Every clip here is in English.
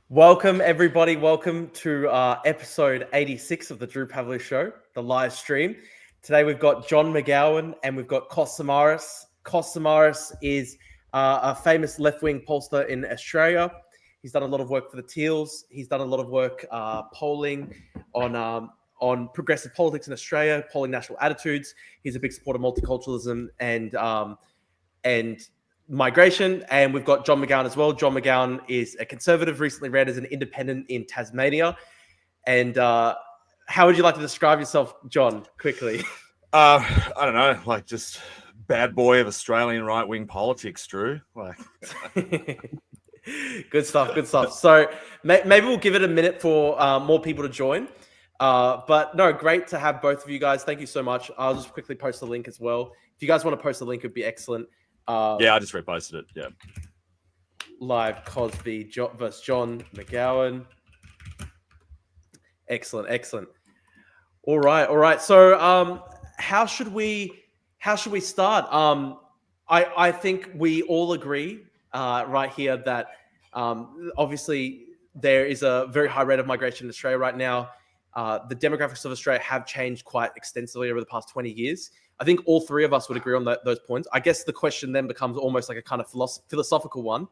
Welcome, everybody. Welcome to episode 86 of the Drew Pavley Show, the live stream. Today we've got John MacGowan and we've got Samaras. Samaras is a famous left-wing pollster in Australia. He's done a lot of work for the Teals. He's done a lot of work polling on progressive politics in Australia, polling national attitudes. He's a big supporter of multiculturalism and migration. And we've got John MacGowan as well. John MacGowan is a conservative, recently ran as an independent in Tasmania. And how would you like to describe yourself, John, quickly? I don't know, like just bad boy of Australian right-wing politics, Drew. Like, Good stuff. So maybe we'll give it a minute for more people to join. But no, great to have both of you guys. Thank you so much. I'll just quickly post the link as well. If you guys want to post the link, it'd be excellent. yeah, I just reposted it. Yeah. Live Cosby versus John MacGowan. Excellent. All right. So, how should we start? I think we all agree right here that obviously there is a very high rate of migration in Australia right now. The demographics of Australia have changed quite extensively over the past 20 years. I think all three of us would agree on those points. I guess the question then becomes almost like a kind of philosophical one,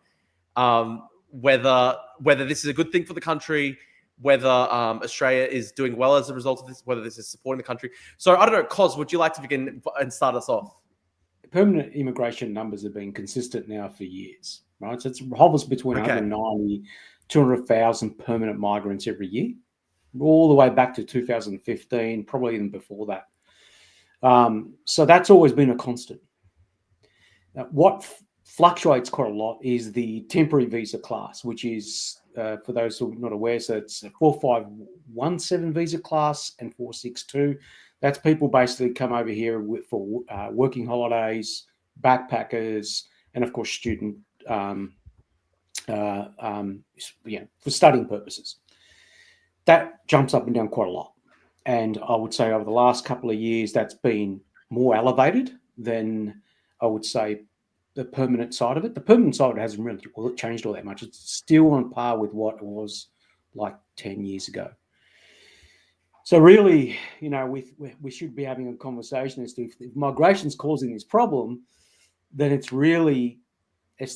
whether this is a good thing for the country, whether Australia is doing well as a result of this, whether this is supporting the country. So I don't know, Cos, would you like to begin and start us off? Permanent immigration numbers have been consistent now for years, right? So it hovers between 190, 200,000 permanent migrants every year, all the way back to 2015, probably even before that. So that's always been a constant. Now, what fluctuates quite a lot is the temporary visa class, which is, for those who are not aware, so it's a 4517 visa class and 462. That's people basically come over here for working holidays, backpackers, and of course student, for studying purposes. That jumps up and down quite a lot. And I would say over the last couple of years, that's been more elevated than I would say the permanent side of it. The permanent side hasn't really changed all that much. It's still on par with what it was like 10 years ago. So really, we should be having a conversation as to if migration's causing this problem, then it's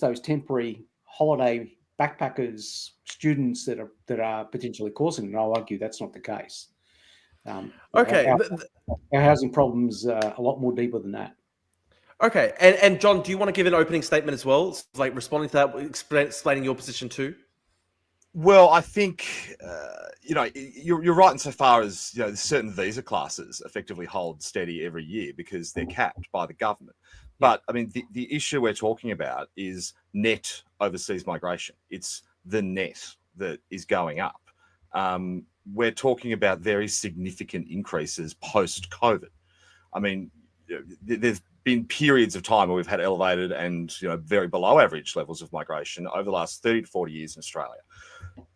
those temporary holiday backpackers, students that are potentially causing it. And I'll argue that's not the case. Okay. Our housing problem's a lot more deeper than that. Okay. And John, do you want to give an opening statement as well? Like responding to that, explaining your position too? Well, I think, you're right insofar as, certain visa classes effectively hold steady every year because they're capped by the government. But I mean, the issue we're talking about is net overseas migration. It's the net that is going up. We're talking about very significant increases post-COVID. I mean, there's been periods of time where we've had elevated and very below average levels of migration over the last 30 to 40 years in Australia.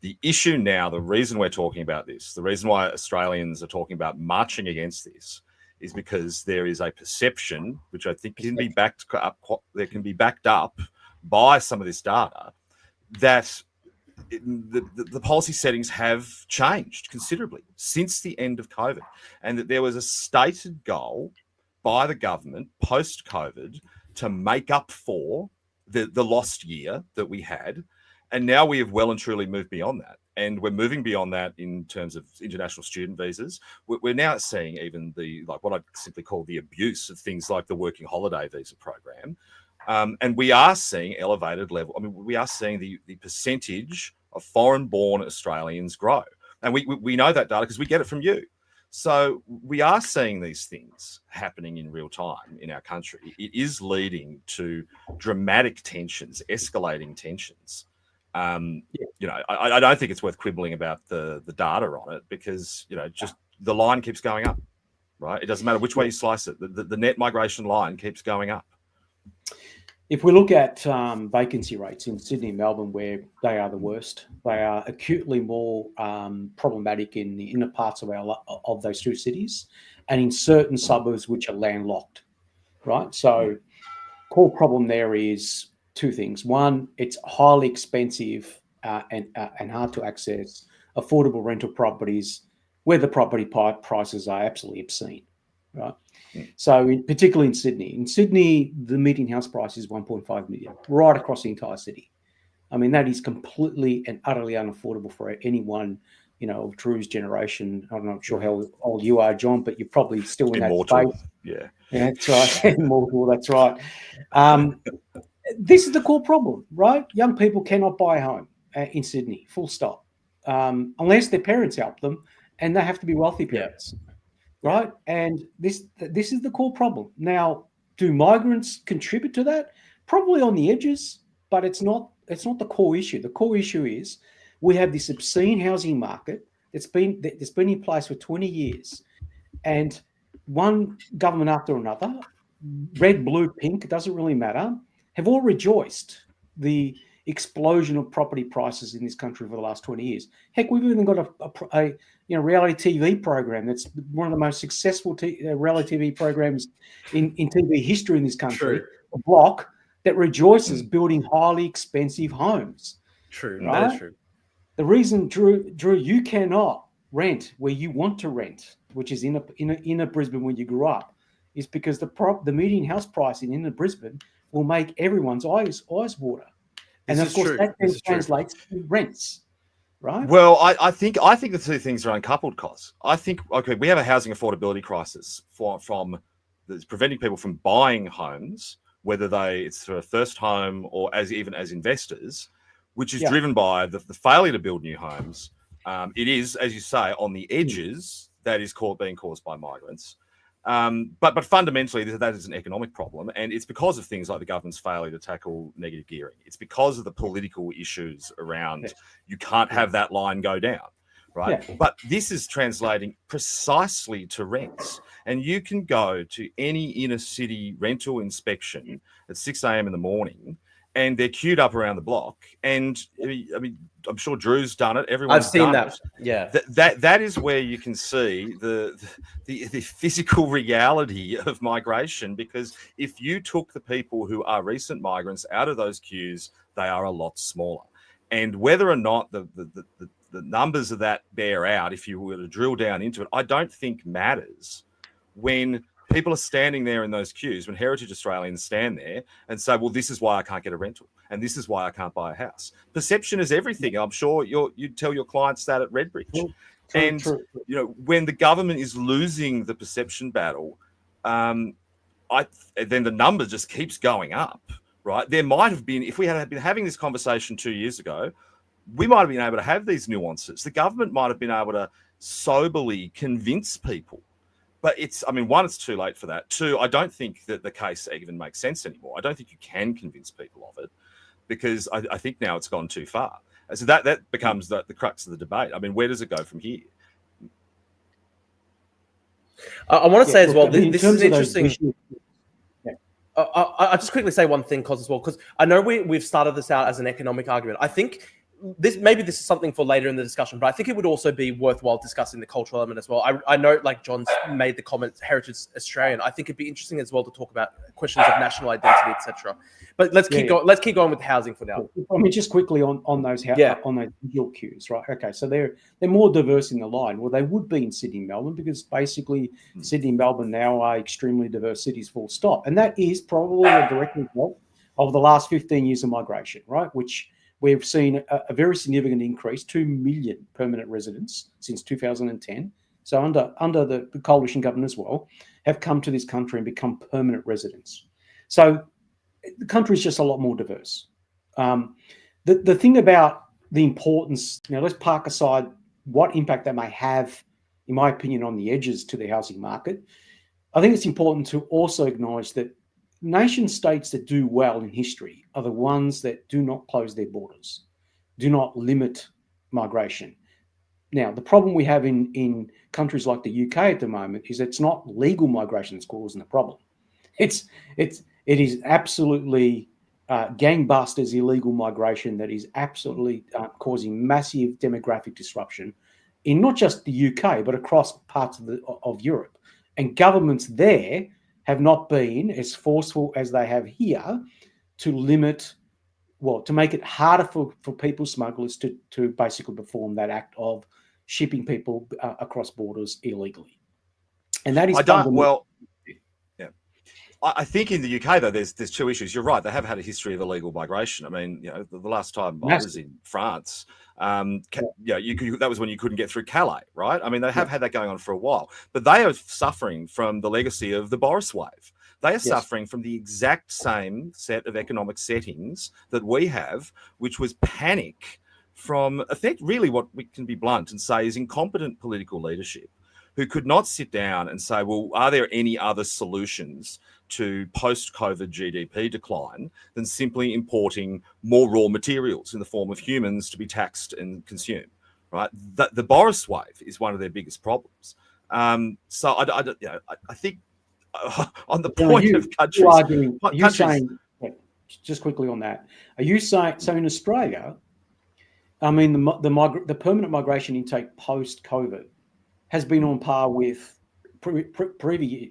The issue now, the reason we're talking about this, the reason why Australians are talking about marching against this is because there is a perception, which I think can be backed up by some of this data, that the policy settings have changed considerably since the end of COVID, and that there was a stated goal by the government post-COVID to make up for the lost year that we had. And now we have well and truly moved beyond that. And we're moving beyond that in terms of international student visas. We're now seeing even what I simply call the abuse of things like the working holiday visa program. And we are seeing elevated level. I mean, we are seeing the percentage of foreign-born Australians grow. And we know that data because we get it from you. So we are seeing these things happening in real time in our country. It is leading to dramatic tensions, escalating tensions. I don't think it's worth quibbling about the data on it because, just the line keeps going up, right? It doesn't matter which way you slice it. The net migration line keeps going up. If we look at vacancy rates in Sydney and Melbourne, where they are the worst, they are acutely more problematic in the inner parts of those two cities and in certain suburbs which are landlocked, right? So core problem there is two things. One, it's highly expensive and hard to access affordable rental properties where the property prices are absolutely obscene, right? So particularly in Sydney. In Sydney, the median house price is 1.5 million, right across the entire city. I mean, that is completely and utterly unaffordable for anyone, of Drew's generation. I'm not sure how old you are, John, but you're probably still in that Immortal. space. Yeah, that's right. Immortal, that's right. This is the core problem, right? Young people cannot buy a home in Sydney, full stop, unless their parents help them, and they have to be wealthy parents, right? And this is the core problem. Now, do migrants contribute to that? Probably on the edges, but it's not the core issue. The core issue is we have this obscene housing market that's been in place for 20 years, and one government after another, red, blue, pink, it doesn't really matter, have all rejoiced the explosion of property prices in this country for the last 20 years. Heck, we've even got a reality TV program that's one of the most successful reality TV programs in TV history in this country. True. A block that rejoices building highly expensive homes. True, right? that is true. The reason, Drew, you cannot rent where you want to rent, which is in a Brisbane when you grew up, is because the median house price in inner Brisbane will make everyone's eyes water. And of course, that then translates to rents, right? Well, I think the two things are uncoupled, Cos. I think, we have a housing affordability crisis from that's preventing people from buying homes, whether it's for a first home or even as investors, which is driven by the failure to build new homes. It is, as you say, on the edges that is being caused by migrants. But fundamentally, that is an economic problem, and it's because of things like the government's failure to tackle negative gearing. It's because of the political issues around you can't have that line go down, right? Yeah. But this is translating precisely to rents, and you can go to any inner city rental inspection at 6 a.m. in the morning, and they're queued up around the block. And I mean, I'm sure Drew's done it. Everyone's I've seen done that. it. Yeah, that is where you can see the physical reality of migration. Because if you took the people who are recent migrants out of those queues, they are a lot smaller. And whether or not the numbers of that bear out, if you were to drill down into it, I don't think matters when people are standing there in those queues, when Heritage Australians stand there and say, well, this is why I can't get a rental and this is why I can't buy a house. Perception is everything. I'm sure you'd tell your clients that at Redbridge. True. When the government is losing the perception battle, then the number just keeps going up, right? There might have been, if we had been having this conversation 2 years ago, we might have been able to have these nuances. The government might have been able to soberly convince people. But one, it's too late for that. Two, I don't think that the case even makes sense anymore. I don't think you can convince people of it because I think now it's gone too far. So that becomes the crux of the debate. I mean, where does it go from here? I want to say as well, this is interesting. I'll just quickly say one thing, Cos, as well, because I know we've started this out as an economic argument. I think this is something for later in the discussion, but I think it would also be worthwhile discussing the cultural element as well. I know, like John's made the comment, Heritage Australian. I think it'd be interesting as well to talk about questions of national identity, etc. But let's keep going. Let's keep going with housing for now. I mean, just quickly on those visual cues, right? Okay, so they're more diverse in the line. Well, they would be in Sydney and Melbourne because basically Sydney and Melbourne now are extremely diverse cities, full stop, and that is probably a direct result of the last 15 years of migration, right? Which we've seen a very significant increase, 2 million permanent residents since 2010. So under the coalition government as well, have come to this country and become permanent residents. So the country is just a lot more diverse. The thing about the importance, let's park aside what impact that may have, in my opinion, on the edges to the housing market. I think it's important to also acknowledge that nation states that do well in history are the ones that do not close their borders, do not limit migration. Now, the problem we have in countries like the UK at the moment is it's not legal migration that's causing the problem. It is absolutely gangbusters illegal migration that is absolutely causing massive demographic disruption in not just the UK, but across parts of Europe. And governments there have not been as forceful as they have here to limit to make it harder for people smugglers to basically perform that act of shipping people across borders illegally. And that is I think in the UK, though, there's two issues. You're right; they have had a history of illegal migration. I mean, the last time I was in France, that was when you couldn't get through Calais, right? I mean, they have had that going on for a while, but they are suffering from the legacy of the Boris wave. They are suffering from the exact same set of economic settings that we have, which was panic from really what we can be blunt and say is incompetent political leadership, who could not sit down and say, well, are there any other solutions to post-COVID GDP decline than simply importing more raw materials in the form of humans to be taxed and consumed, right? The Boris wave is one of their biggest problems. So I think on the point of countries... saying, just quickly on that, are you saying, so in Australia, I mean, the permanent migration intake post-COVID has been on par with previous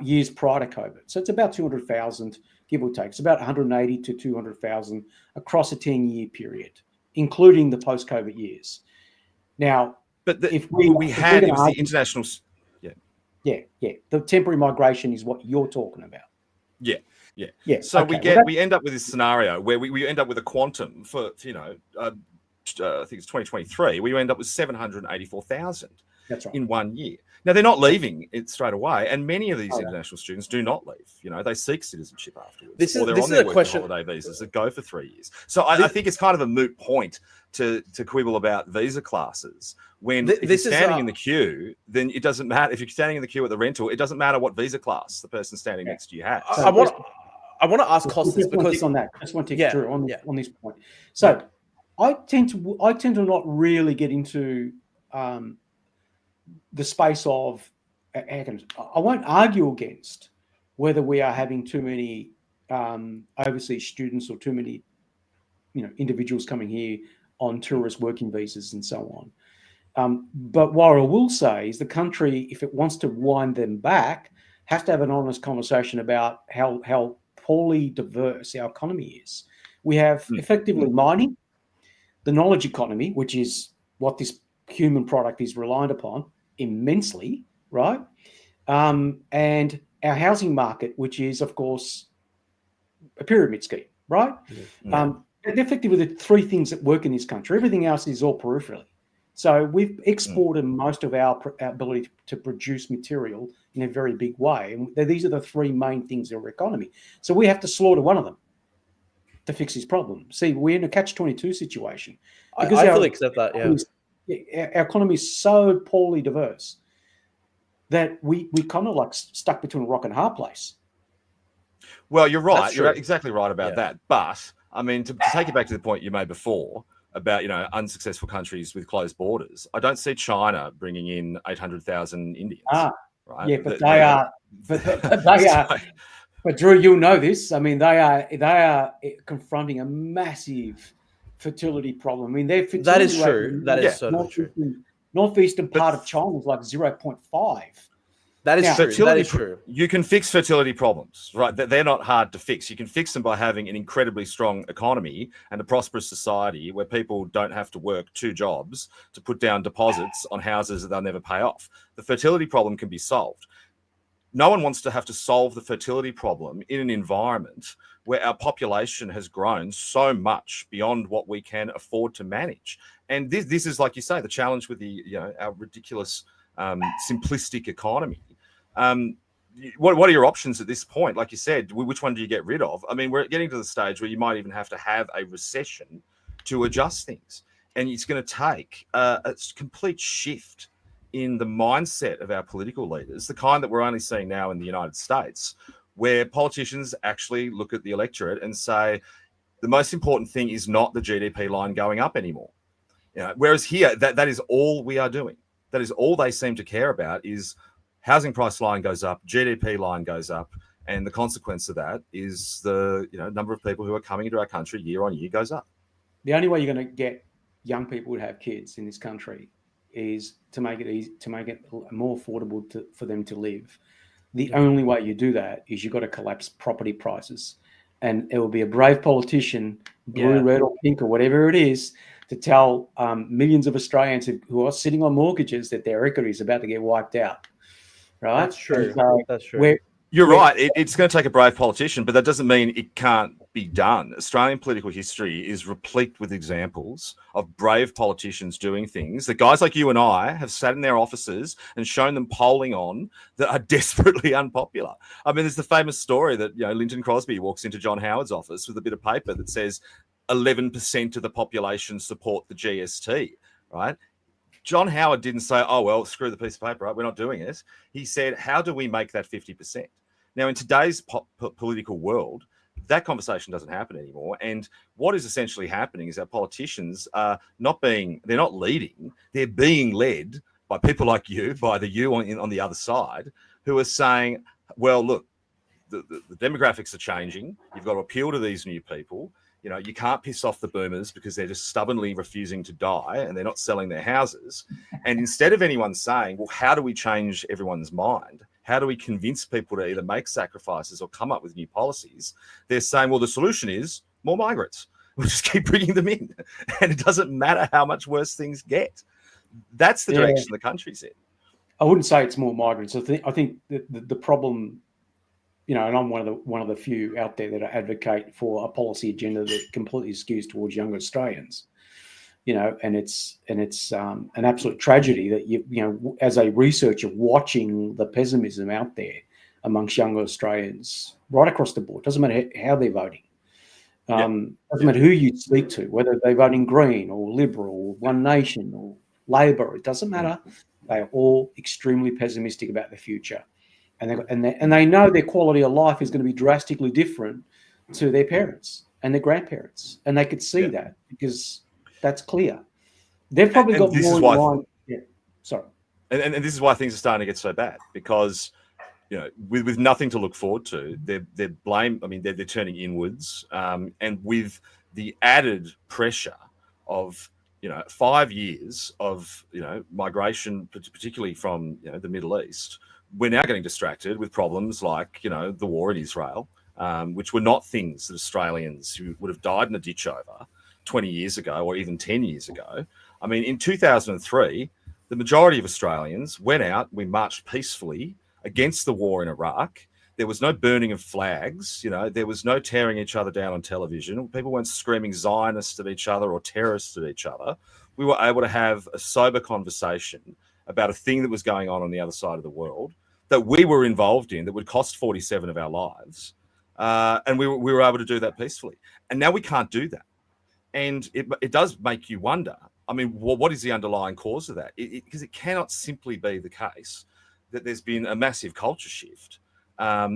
years prior to COVID. So it's about 200,000, give or take. It's about 180 to 200,000 across a 10-year period, including the post-COVID years. Now, but it was the international... Yeah. The temporary migration is what you're talking about. Yeah. So we end up with this scenario where we end up with a quantum for, I think it's 2023, we end up with 784,000. That's right. In 1 year. Now, they're not leaving it straight away, and many of these international students do not leave. They seek citizenship afterwards, or they're on their working holiday visas that go for 3 years. So I think it's kind of a moot point to quibble about visa classes when if you're standing in the queue, then it doesn't matter. If you're standing in the queue at the rental, it doesn't matter what visa class the person standing next to you has. I want to ask Costas because on that. Just want to take Drew on this point. So I tend to not really get into the space of, I won't argue against whether we are having too many overseas students or too many, individuals coming here on tourist working visas and so on. But what I will say is the country, if it wants to wind them back, has to have an honest conversation about how poorly diverse our economy is. We have effectively mining, the knowledge economy, which is what this human product is reliant upon immensely, right? And our housing market, which is, of course, a pyramid scheme, right? They're effectively the three things that work in this country. Everything else is all peripherally. So we've exported most of our ability to produce material in a very big way. And these are the three main things in our economy. So we have to slaughter one of them to fix this problem. See, we're in a catch-22 situation. I fully accept that, Our economy is so poorly diverse that we kind of like stuck between a rock and a hard place. Well, you're right. You're exactly right about that. But, I mean, to take it back to the point you made before about, unsuccessful countries with closed borders, I don't see China bringing in 800,000 Indians. Right? Yeah, but they are. But Drew, you'll know this. I mean, they are confronting a massive fertility problem. I mean, their fertility that is true. That is certainly true. Northeastern part of China is like 0.5. That is true. That is true. You can fix fertility problems, right? They're not hard to fix. You can fix them by having an incredibly strong economy and a prosperous society where people don't have to work 2 jobs to put down deposits on houses that they'll never pay off. The fertility problem can be solved. No one wants to have to solve the fertility problem in an environment where our population has grown so much beyond what we can afford to manage. And this is, like you say, the challenge with our ridiculous simplistic economy. What are your options at this point? Like you said, which one do you get rid of? I mean, we're getting to the stage where you might even have to have a recession to adjust things. And it's going to take a complete shift in the mindset of our political leaders, the kind that we're only seeing now in the United States, where politicians actually look at the electorate and say, the most important thing is not the GDP line going up anymore. Whereas here, that is all we are doing. That is all they seem to care about is housing price line goes up, GDP line goes up, and the consequence of that is the number of people who are coming into our country year on year goes up. The only way you're going to get young people to have kids in this country is to make it easy, to make it more affordable for them to live. The only way you do that is you've got to collapse property prices. and it will be a brave politician, blue, Yeah. red, or pink, or whatever it is, to tell millions of Australians who are sitting on mortgages that their equity is about to get wiped out. Right? That's true. That's true. You're right. It's going to take a brave politician, but that doesn't mean it can't be done. Australian political history is replete with examples of brave politicians doing things that guys like you and I have sat in their offices and shown them polling on that are desperately unpopular. I mean, there's the famous story that, Linton Crosby walks into John Howard's office with a bit of paper that says 11% of the population support the GST, right? John Howard didn't say, oh, well, screw the piece of paper, right? We're not doing it. He said, how do we make that 50%? Now, in today's political world, that conversation doesn't happen anymore. And what is essentially happening is our politicians are they're not leading, they're being led by people like you, by the you on the other side, who are saying, well, look, the demographics are changing. You've got to appeal to these new people. You can't piss off the boomers because they're just stubbornly refusing to die and they're not selling their houses. And instead of anyone saying, well, how do we change everyone's mind? How do we convince people to either make sacrifices or come up with new policies? They're saying, well, the solution is more migrants. We'll just keep bringing them in. And it doesn't matter how much worse things get. That's the direction the country's in. I wouldn't say it's more migrants. I think the problem, and I'm one of the few out there that advocate for a policy agenda that completely skews towards younger Australians. And it's an absolute tragedy that as a researcher watching the pessimism out there amongst younger Australians right across the board. Doesn't matter how they're voting. Doesn't matter who you speak to, whether they're voting Green or Liberal or One Nation or Labor. It doesn't matter. They are all extremely pessimistic about the future. And they know their quality of life is going to be drastically different to their parents and their grandparents. And they could see that because that's clear. They've probably got more in mind. Yeah, sorry. And this is why things are starting to get so bad because, with nothing to look forward to, they're turning inwards. And with the added pressure of, 5 years of, migration, particularly from, the Middle East, we're now getting distracted with problems like, the war in Israel, which were not things that Australians who would have died in a ditch over 20 years ago or even 10 years ago. I mean, in 2003, the majority of Australians went out, we marched peacefully against the war in Iraq. There was no burning of flags, there was no tearing each other down on television. People weren't screaming Zionists at each other or terrorists at each other. We were able to have a sober conversation about a thing that was going on the other side of the world that we were involved in that would cost 47 of our lives. And we were able to do that peacefully. And now we can't do that. And it does make you wonder, I mean, what is the underlying cause of that? Because it cannot simply be the case that there's been a massive culture shift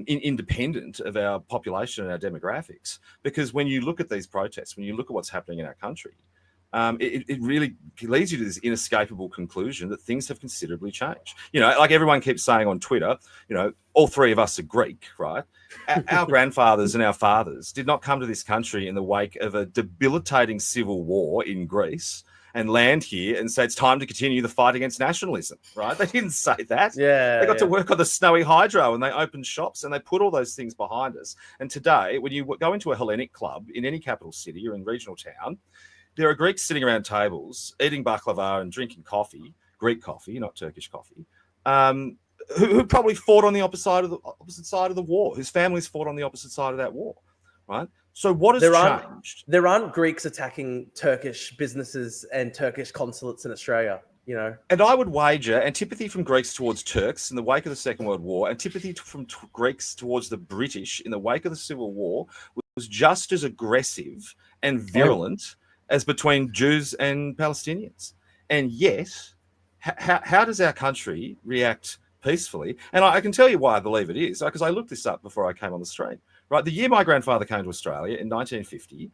independent of our population and our demographics. Because when you look at these protests, when you look at what's happening in our country, it really leads you to this inescapable conclusion that things have considerably changed. Like everyone keeps saying on Twitter, all three of us are Greek, right? Our grandfathers and our fathers did not come to this country in the wake of a debilitating civil war in Greece and land here and say it's time to continue the fight against nationalism, right? They didn't say that. They got to work on the snowy hydro and they opened shops and they put all those things behind us. And today, when you go into a Hellenic club in any capital city or in regional town, there are Greeks sitting around tables eating baklava and drinking coffee, Greek coffee, not Turkish coffee, who probably fought on the opposite side of the war, whose families fought on the opposite side of that war, right? So what has changed? There aren't Greeks attacking Turkish businesses and Turkish consulates in Australia, And I would wager antipathy from Greeks towards Turks in the wake of the Second World War, antipathy from Greeks towards the British in the wake of the Civil War was just as aggressive and virulent as between Jews and Palestinians. And yet, how does our country react peacefully? And I can tell you why I believe it is, because I looked this up before I came on the street. Right, the year my grandfather came to Australia in 1950,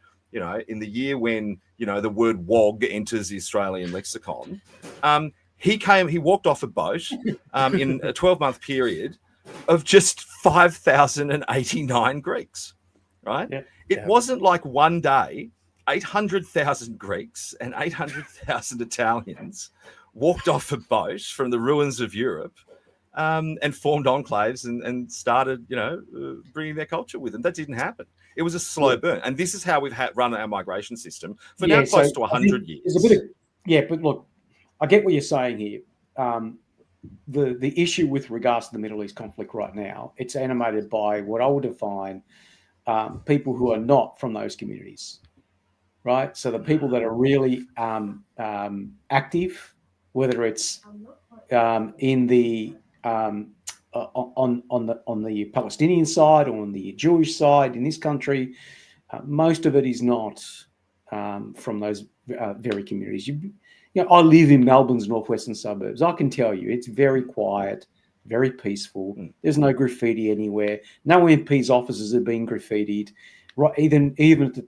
in the year when, the word wog enters the Australian lexicon, he walked off a boat in a 12-month period of just 5,089 Greeks, right? Yeah. It wasn't like one day, 800,000 Greeks and 800,000 Italians walked off a boat from the ruins of Europe and formed enclaves and started, bringing their culture with them. That didn't happen. It was a slow burn. And this is how we've run our migration system for now close to 100 years. There's a bit of, but look, I get what you're saying here. The issue with regards to the Middle East conflict right now, it's animated by what I would define people who are not from those communities, right? So the people that are really active, whether it's in the on the Palestinian side or on the Jewish side in this country, most of it is not from those very communities. I live in Melbourne's northwestern suburbs. I can tell you, it's very quiet, very peaceful. There's no graffiti anywhere. No MP's offices are being graffitied. Right, even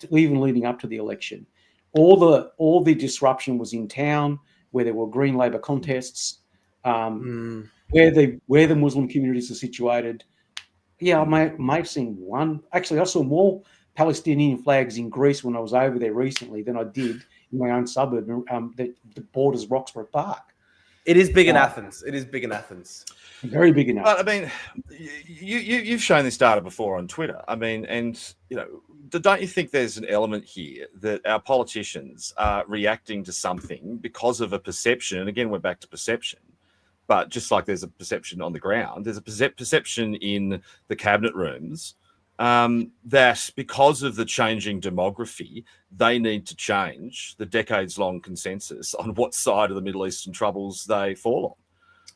leading up to the election, all the disruption was in town where there were Green Labor contests, where the Muslim communities are situated. Yeah, I may have seen one. Actually, I saw more Palestinian flags in Greece when I was over there recently than I did in my own suburb that borders Roxburgh Park. It is big in Athens. It is big in Athens. Very big in Athens. But I mean, you've shown this data before on Twitter. I mean, and don't you think there's an element here that our politicians are reacting to something because of a perception? And again, we're back to perception. But just like there's a perception on the ground, there's a perception in the cabinet rooms that because of the changing demography, they need to change the decades-long consensus on what side of the Middle Eastern troubles they fall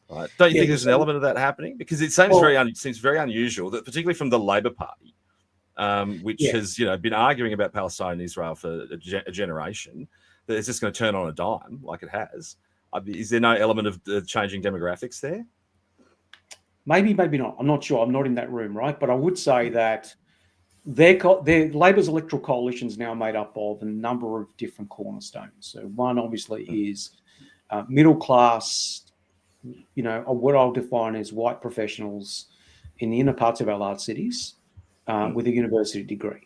on. Right? Don't you think there's an element of that happening? Because it seems very unusual that, particularly from the Labor Party, which has been arguing about Palestine and Israel for a generation, that it's just going to turn on a dime like it has. Is there no element of changing demographics there? Maybe not. I'm not sure. I'm not in that room, right? But I would say that Labor's electoral coalition is now made up of a number of different cornerstones. So one obviously is middle class, what I'll define as white professionals in the inner parts of our large cities with a university degree.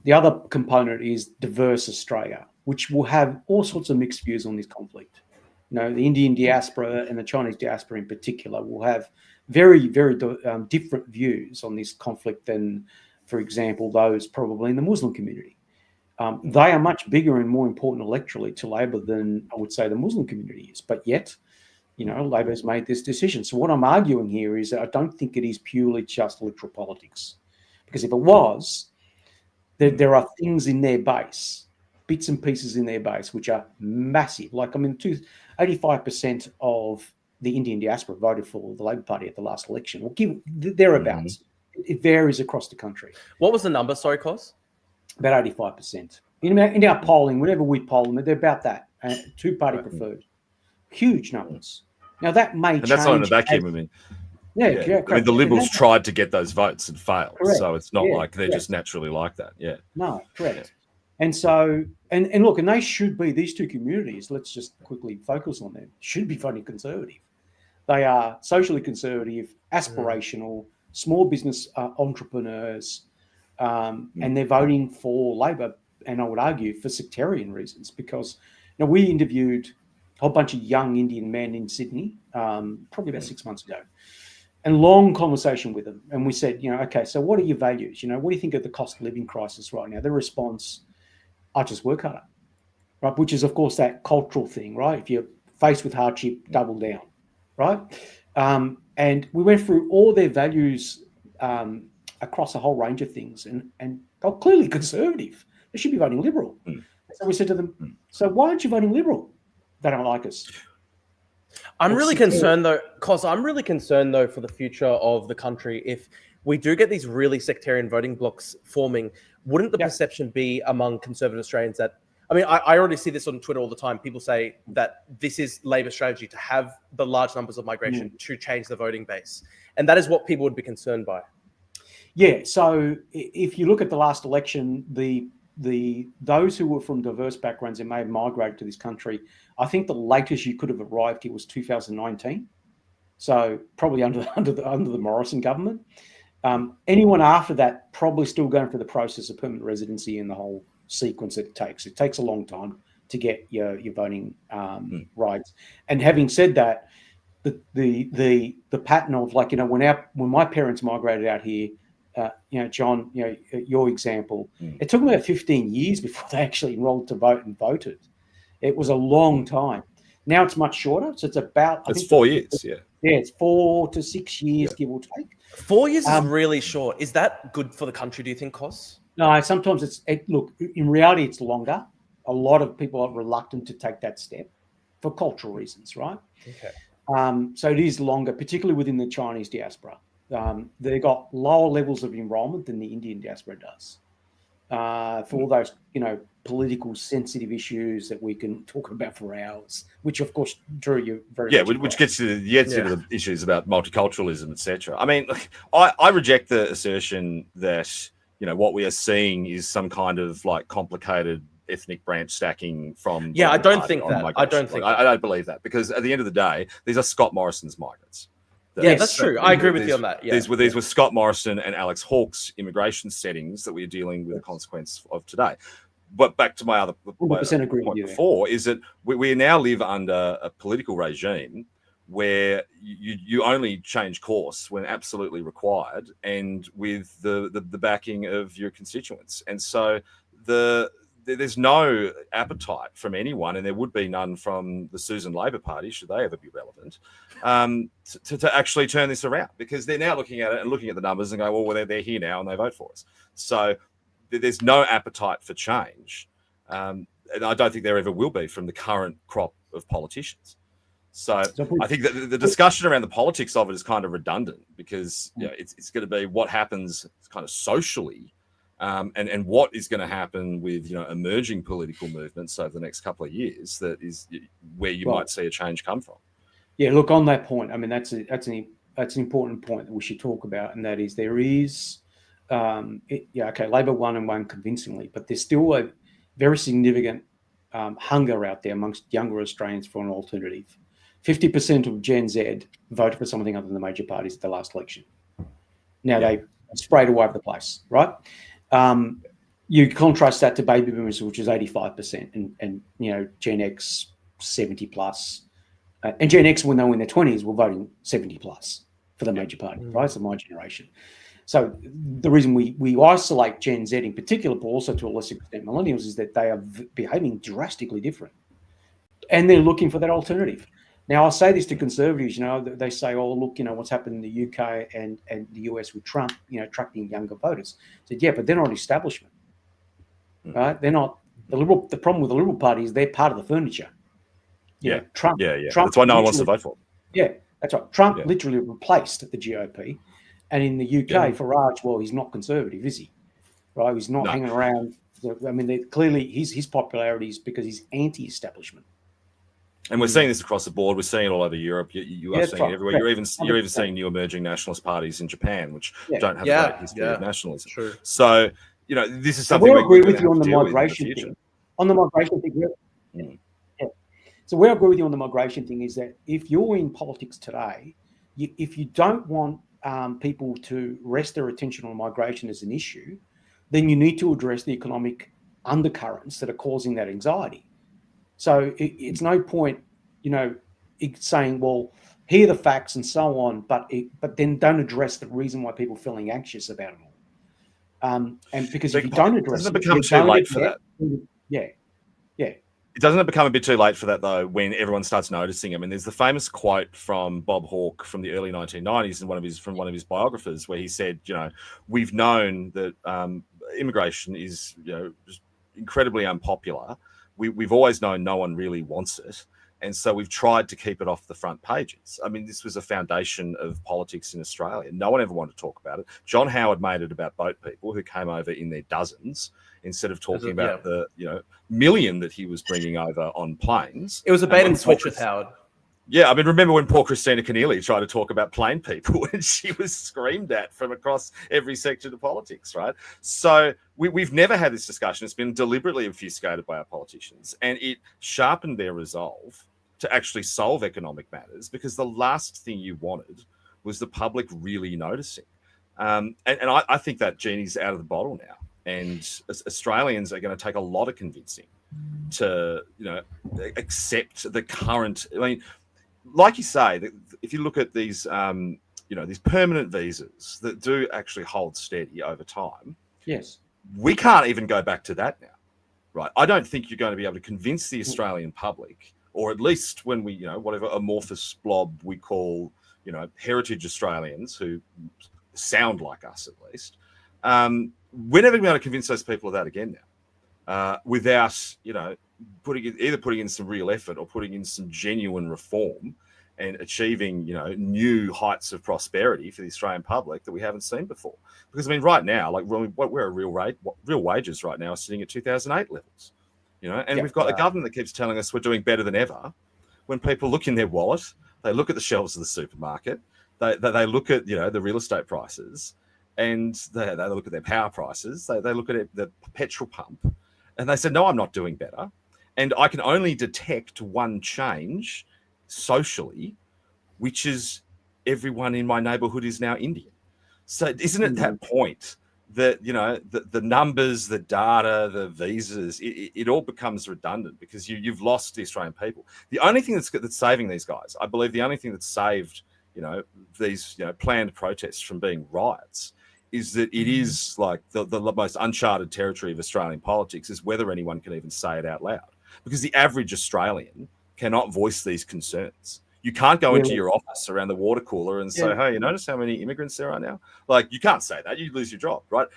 The other component is diverse Australia, which will have all sorts of mixed views on this conflict. The Indian diaspora and the Chinese diaspora in particular will have very, very different views on this conflict than, for example, those probably in the Muslim community. They are much bigger and more important electorally to Labor than I would say the Muslim community is. But yet, Labor has made this decision. So what I'm arguing here is that I don't think it is purely just electoral politics. Because if it was, there are things in their base, bits and pieces in their base, which are massive. Like, 85% of the Indian diaspora voted for the Labor Party at the last election, or thereabouts. It varies across the country. What was the number? Sorry, Cos? About 85%. In our polling, whenever we poll them, they're about that. Two-party preferred. Huge numbers. Now, that may change. And that's not in a vacuum, I mean. Yeah. I mean, the Liberals tried to get those votes and failed. Correct. So it's not like they're just naturally like that. Yeah. No, correct. Yeah. And so, and look, and they should be, these two communities, let's just quickly focus on them, should be voting Conservative. They are socially conservative, aspirational, small business entrepreneurs, and they're voting for Labor, and I would argue for sectarian reasons, because we interviewed a whole bunch of young Indian men in Sydney, probably about 6 months ago, and long conversation with them. And we said, okay, so what are your values? What do you think of the cost of living crisis right now? Their response, I just work harder, right? Which is, of course, that cultural thing, right? If you're faced with hardship, double down, right? And we went through all their values across a whole range of things, and they're clearly conservative. They should be voting Liberal. So we said to them, so why aren't you voting Liberal? They don't like us. I'm really concerned, though, for the future of the country. If we do get these really sectarian voting blocks forming, wouldn't the perception be among conservative Australians that, I already see this on Twitter all the time. People say that this is Labor's strategy to have the large numbers of migration to change the voting base. And that is what people would be concerned by. Yeah. So if you look at the last election, those who were from diverse backgrounds and may have migrated to this country, I think the latest you could have arrived here was 2019. So probably under the Morrison government. Anyone after that probably still going through the process of permanent residency and the whole sequence that it takes. It takes a long time to get your voting rights. And having said that, the pattern of when my parents migrated out here, John, your example, it took them about 15 years before they actually enrolled to vote and voted. It was a long time. Now it's much shorter. So it's about, it's 4 years. Yeah, it's 4 to 6 years, give or take. 4 years is really short. Is that good for the country, do you think, Cos? No, sometimes look, in reality, it's longer. A lot of people are reluctant to take that step for cultural reasons, right? Okay. So it is longer, particularly within the Chinese diaspora. They've got lower levels of enrollment than the Indian diaspora does. For all those, political sensitive issues that we can talk about for hours, which of course, Drew, you very much which gets to the issues about multiculturalism, etc. I mean, I reject the assertion that what we are seeing is some kind of like complicated ethnic branch stacking from. I don't think that. I don't think I don't believe that, because at the end of the day, these are Scott Morrison's migrants. That's true. I agree with you on that. Yeah. These were Scott Morrison and Alex Hawke's immigration settings that we are dealing with the consequence of today. But back to my other point before, is that we now live under a political regime where you only change course when absolutely required and with the backing of your constituents. And so there's no appetite from anyone, and there would be none from the Susan Labor Party, should they ever be relevant, to actually turn this around, because they're now looking at it and looking at the numbers and go, well, they're here now and they vote for us. So there's no appetite for change. And I don't think there ever will be from the current crop of politicians. So I think that the discussion around the politics of it is kind of redundant, because it's going to be what happens kind of socially, and what is going to happen with emerging political movements over the next couple of years. That is where you might see a change come from. Yeah, look, on that point, I mean that's an important point that we should talk about, and that is there is Labor won and won convincingly, but there's still a very significant hunger out there amongst younger Australians for an alternative. 50% of Gen Z voted for something other than the major parties at the last election. Now they sprayed all over the place, right? You contrast that to baby boomers, which is 85%, and Gen X 70 plus, and Gen X, when they were in their 20s, were voting 70 plus for the major party, right? So my generation. So the reason we isolate Gen Z in particular, but also to a lesser extent millennials, is that they are behaving drastically different, and they're looking for that alternative. Now, I'll say this to conservatives, they say, oh, look, what's happened in the UK and the US with Trump, attracting younger voters. I said, yeah, but they're not establishment, right? They're not the liberal. The problem with the Liberal Party is they're part of the furniture. Trump. Trump, that's why no one wants to vote for them. Yeah, that's right. Trump literally replaced the GOP. And in the UK, Farage, well, he's not conservative, is he? Right? He's not hanging around. I mean, clearly his popularity is because he's anti-establishment. And we're seeing this across the board. We're seeing it all over Europe. You are seeing it everywhere. You're even seeing new emerging nationalist parties in Japan, which don't have a great history of nationalism. True. So, this is something we agree with you on the migration thing. On the migration thing, So where I agree with you on the migration thing is that if you're in politics today, if you don't want people to rest their attention on migration as an issue, then you need to address the economic undercurrents that are causing that anxiety. So it's no point, saying, well, here are the facts and so on, but then don't address the reason why people are feeling anxious about it all. And because if you don't address it, doesn't it become too late for that? Yeah. Doesn't it become a bit too late for that, though, when everyone starts noticing? I mean, there's the famous quote from Bob Hawke from the early 1990s in one of his biographers, where he said, we've known that immigration is just incredibly unpopular. We've always known no one really wants it. And so we've tried to keep it off the front pages. I mean, this was a foundation of politics in Australia. No one ever wanted to talk about it. John Howard made it about boat people who came over in their dozens instead of talking about the million that he was bringing over on planes. It was a bait and switch with Howard. Yeah, I mean, remember when poor Christina Keneally tried to talk about plane people and she was screamed at from across every section of politics, right? So we've never had this discussion. It's been deliberately obfuscated by our politicians, and it sharpened their resolve to actually solve economic matters, because the last thing you wanted was the public really noticing. And I think that genie's out of the bottle now, and Australians are going to take a lot of convincing to, accept the current. I mean, like you say, if you look at these these permanent visas that do actually hold steady over time. Yes. We can't even go back to that now, right? I don't think you're going to be able to convince the Australian public, or at least when we, whatever amorphous blob we call, heritage Australians who sound like us at least, we're never going to be able to convince those people of that again now, without, putting in some real effort or putting in some genuine reform and achieving, new heights of prosperity for the Australian public that we haven't seen before. Because right now, like we're real wages right now are sitting at 2008 levels, and we've got a government that keeps telling us we're doing better than ever. When people look in their wallet, they look at the shelves of the supermarket, they look at the real estate prices, and they look at their power prices, they look at the petrol pump, and they say, no, I'm not doing better. And I can only detect one change socially, which is everyone in my neighborhood is now Indian. So isn't it that point that, the numbers, the data, the visas, it all becomes redundant because you've lost the Australian people. The only thing that's saving these guys, I believe the only thing that saved, these, planned protests from being riots is that it is like the most uncharted territory of Australian politics is whether anyone can even say it out loud. Because the average Australian cannot voice these concerns. You can't go into your office around the water cooler and say, hey, you notice how many immigrants there are now? Like, you can't say that. You lose your job, right?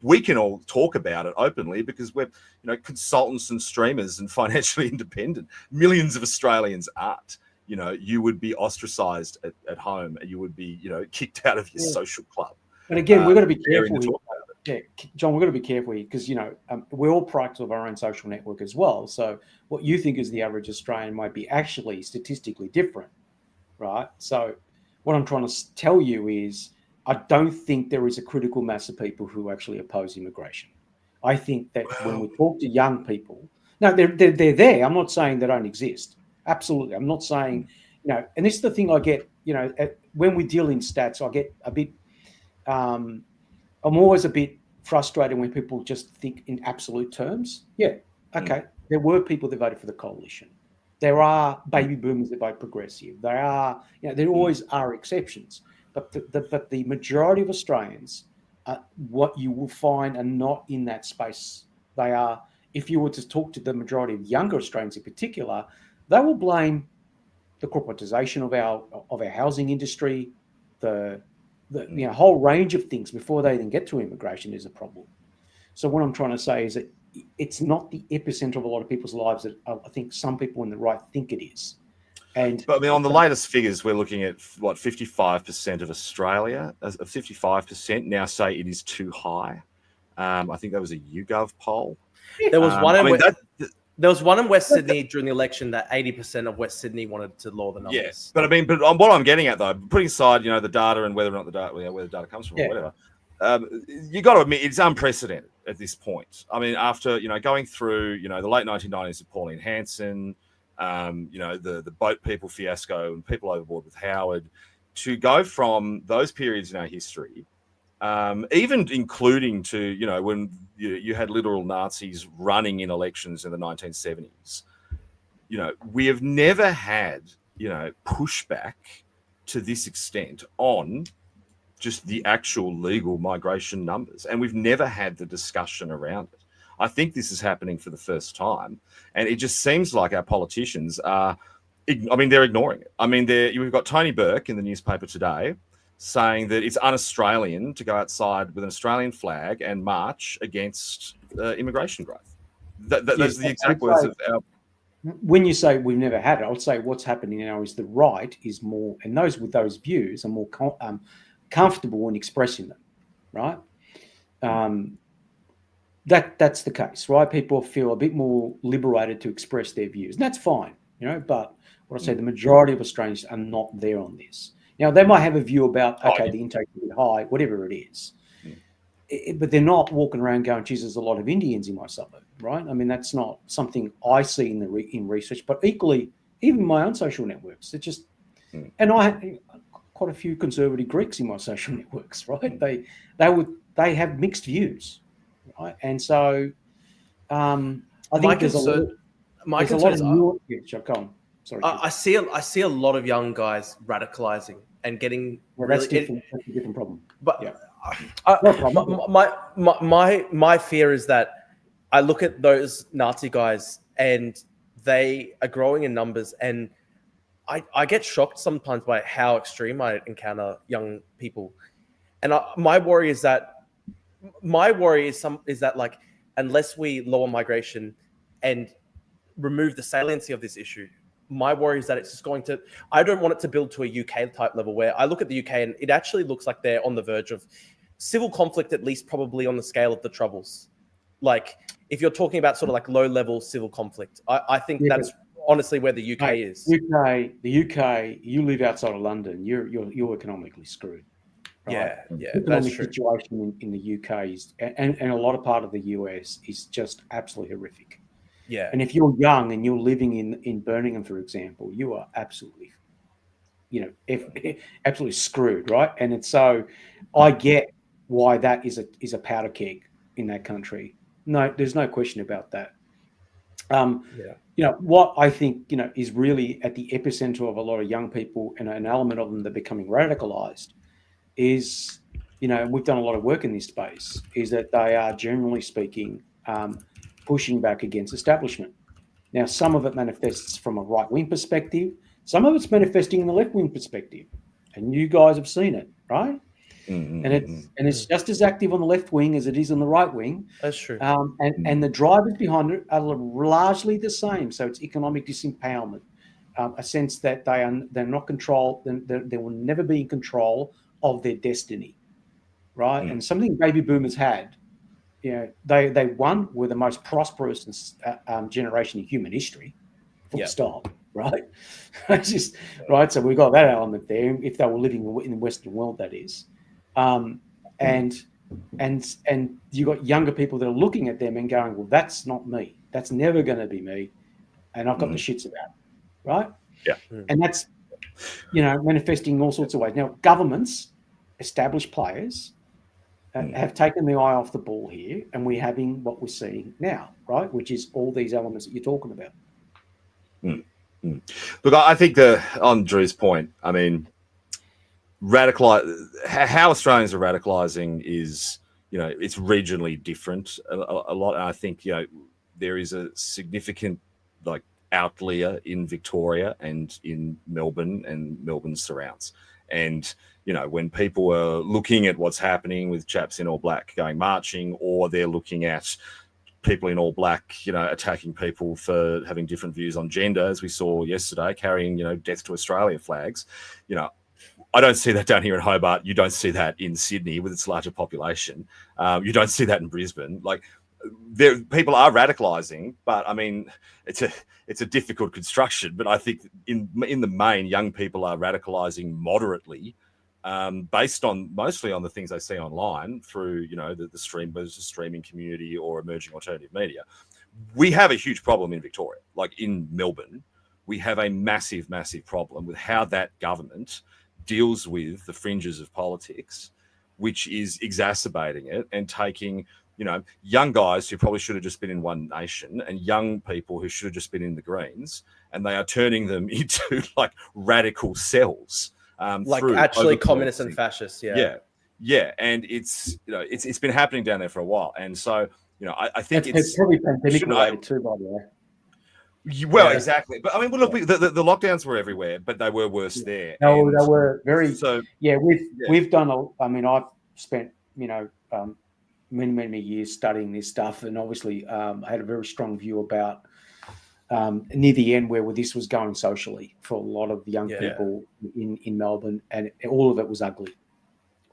We can all talk about it openly because we're, consultants and streamers and financially independent. Millions of Australians aren't. You would be ostracized at home and you would be, kicked out of your social club. And again, we've got to be careful here. Yeah, John, we've got to be careful here because, we're all products of our own social network as well. So what you think is the average Australian might be actually statistically different, right? So what I'm trying to tell you is I don't think there is a critical mass of people who actually oppose immigration. I think that when we talk to young people, no, they're there. I'm not saying they don't exist. Absolutely. I'm not saying, and this is the thing I get, when we deal in stats, I get a bit, I'm always a bit frustrated when people just think in absolute terms. Yeah, okay. There were people that voted for the coalition. There are baby boomers that vote progressive. There are, there always are exceptions. But the majority of Australians, what you will find are not in that space. They are, if you were to talk to the majority of younger Australians in particular, they will blame the corporatisation of our housing industry, the whole range of things before they even get to immigration is a problem. So what I'm trying to say is that it's not the epicenter of a lot of people's lives that I think some people in the right think it is. But on the latest figures, we're looking at 55% of Australia, 55% now say it is too high. I think that was a YouGov poll. There was one there was one in West Sydney during the election that 80% of West Sydney wanted to lower the numbers. Yes, but what I'm getting at though, putting aside the data and whether or not the data, where the data comes from or whatever, you got to admit it's unprecedented at this point. I mean, after going through the late 1990s with Pauline Hanson, the boat people fiasco and people overboard with Howard, to go from those periods in our history, even including to when you had literal Nazis running in elections in the 1970s, we have never had pushback to this extent on just the actual legal migration numbers, and we've never had the discussion around it. I think this is happening for the first time, and it just seems like our politicians are. They're ignoring it. We've got Tony Burke in the newspaper today saying that it's un-Australian to go outside with an Australian flag and march against immigration growth. Those are the exact words of our... When you say we've never had it, I would say what's happening now is the right is more, and those with those views are more comfortable in expressing them, right? That's the case, right? People feel a bit more liberated to express their views, and that's fine, but what I say, the majority of Australians are not there on this. Now, they might have a view about, the intake is a bit high, whatever it is. But they're not walking around going, geez, there's a lot of Indians in my suburb, right? That's not something I see in research, but equally, even my own social networks, it just, and I have quite a few conservative Greeks in my social networks, right? They have mixed views, right? And so I think there's a lot of... Go on. Sorry, I see a lot of young guys radicalizing, and getting Well, really. that's different. That's a different problem. But Yeah. my fear is that I look at those Nazi guys and they are growing in numbers, and I get shocked sometimes by how extreme I encounter young people. And my worry is that like, unless we lower migration and remove the saliency of this issue, my worry is that it's just going to. I don't want it to build to a UK type level where I look at the UK and it actually looks like they're on the verge of civil conflict, at least probably on the scale of the Troubles. Like, if you're talking about sort of like low level civil conflict, I think that's honestly where the UK is. The UK, you live outside of London, you're economically screwed. Right? Yeah, the economic that's true. situation in the UK is, and a lot of part of the US is just absolutely horrific. Yeah. And if you're young and you're living in Birmingham, for example, you are absolutely, absolutely screwed, right? And it's so, I get why that is a powder keg in that country. No, there's no question about that. What I think, is really at the epicenter of a lot of young people and an element of them that are becoming radicalized is, we've done a lot of work in this space, is that they are, generally speaking, pushing back against establishment. Now, some of it manifests from a right-wing perspective. Some of it's manifesting in the left-wing perspective. And you guys have seen it, right? Mm-hmm. And it's just as active on the left wing as it is on the right wing. That's true. And the drivers behind it are largely the same. So it's economic disempowerment, a sense that they're not controlled, they will never be in control of their destiny, right? And something baby boomers had, they were the most prosperous generation in human history, full stop, right? It's just right. So we've got that element there. If they were living in the Western world, that is, and you got younger people that are looking at them and going, well, that's not me. That's never going to be me, and I've got the shits about it, right? Yeah, and that's manifesting in all sorts of ways. Now, governments, established players, have taken the eye off the ball here, and we're having what we're seeing now, right? Which is all these elements that you're talking about. Look, I think on Drew's point, I mean, how Australians are radicalizing is, it's regionally different a lot. And I think, there is a significant outlier in Victoria and in Melbourne and Melbourne's surrounds. And, when people are looking at what's happening with chaps in all black going marching, or they're looking at people in all black, attacking people for having different views on gender, as we saw yesterday, carrying, Death to Australia flags, I don't see that down here in Hobart. You don't see that in Sydney with its larger population. You don't see that in Brisbane. People are radicalizing, but I mean, it's a difficult construction. But I think in the main, young people are radicalizing moderately, based on mostly on the things they see online through the streaming community or emerging alternative media. We have a huge problem in Victoria, like in Melbourne. We have a massive problem with how that government deals with the fringes of politics, which is exacerbating it and taking young guys who probably should have just been in One Nation and young people who should have just been in the Greens, and they are turning them into radical cells. Actually communists and fascists. Yeah. And it's been happening down there for a while. And so, I think it's probably pandemic related too, by the way. Well, exactly. But I mean, look, the lockdowns were everywhere, but they were worse there. No, they were very. So we've done. I've spent many years studying this stuff, and obviously I had a very strong view about near the end where this was going socially for a lot of young people in Melbourne, and all of it was ugly.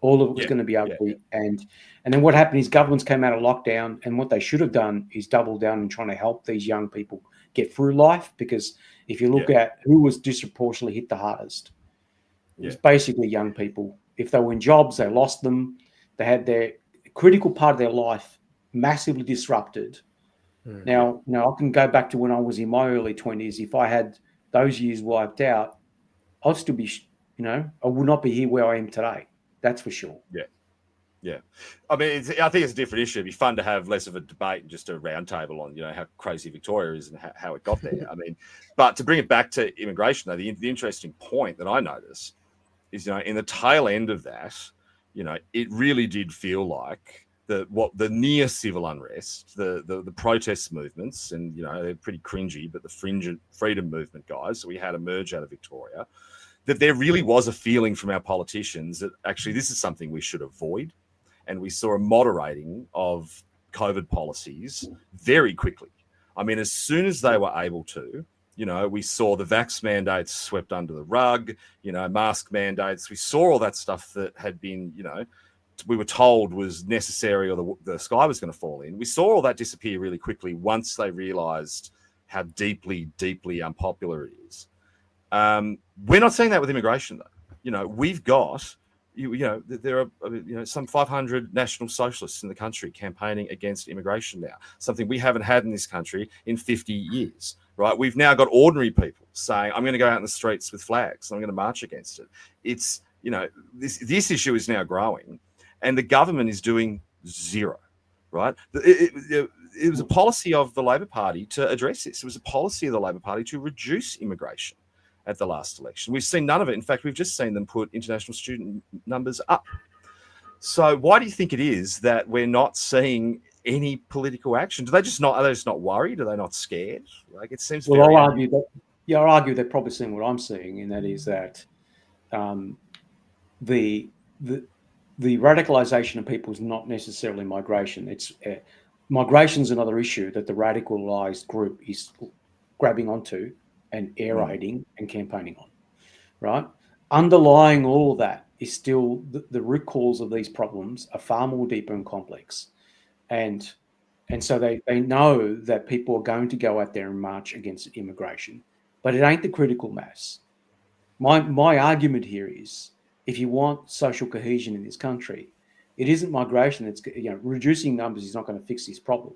All of it was going to be ugly, and then what happened is governments came out of lockdown, and what they should have done is double down in trying to help these young people get through life, because if you look at who was disproportionately hit the hardest, it was basically young people. If they were in jobs, they lost them. They had their critical part of their life massively disrupted. Now, I can go back to when I was in my early 20s. If I had those years wiped out, I'd still be, I would not be here where I am today. That's for sure. Yeah. I mean, I think it's a different issue. It'd be fun to have less of a debate and just a roundtable on, how crazy Victoria is and how it got there. I mean, but to bring it back to immigration, though, the interesting point that I notice is, in the tail end of that, it really did feel like the near civil unrest, the protest movements, and they're pretty cringy, but the fringe freedom movement guys that we had emerge out of Victoria, that there really was a feeling from our politicians that actually this is something we should avoid, and we saw a moderating of COVID policies very quickly. I mean, as soon as they were able to, we saw the vax mandates swept under the rug, mask mandates. We saw all that stuff that had been, we were told was necessary or the sky was going to fall in. We saw all that disappear really quickly once they realised how deeply, deeply unpopular it is. We're not seeing that with immigration, though. We've got, there are, some 500 national socialists in the country campaigning against immigration now, something we haven't had in this country in 50 years, right? We've now got ordinary people saying, I'm going to go out in the streets with flags, I'm going to march against it. It's, this issue is now growing, and the government is doing zero, right? It was a policy of the Labor Party to address this. It was a policy of the Labor Party to reduce immigration at the last election. We've seen none of it. In fact, we've just seen them put international student numbers up. So why do you think it is that we're not seeing any political action? Are they just not worried? Are they not scared? Like, it seems. Well, I'll argue they're probably seeing what I'm seeing, and that is that the radicalisation of people is not necessarily migration. It's migration's another issue that the radicalised group is grabbing onto and aerating and campaigning on, right? Underlying all of that is still the root cause of these problems are far more deeper and complex. And so they know that people are going to go out there and march against immigration, but it ain't the critical mass. My argument here is, if you want social cohesion in this country, it isn't migration that's, reducing numbers is not going to fix this problem.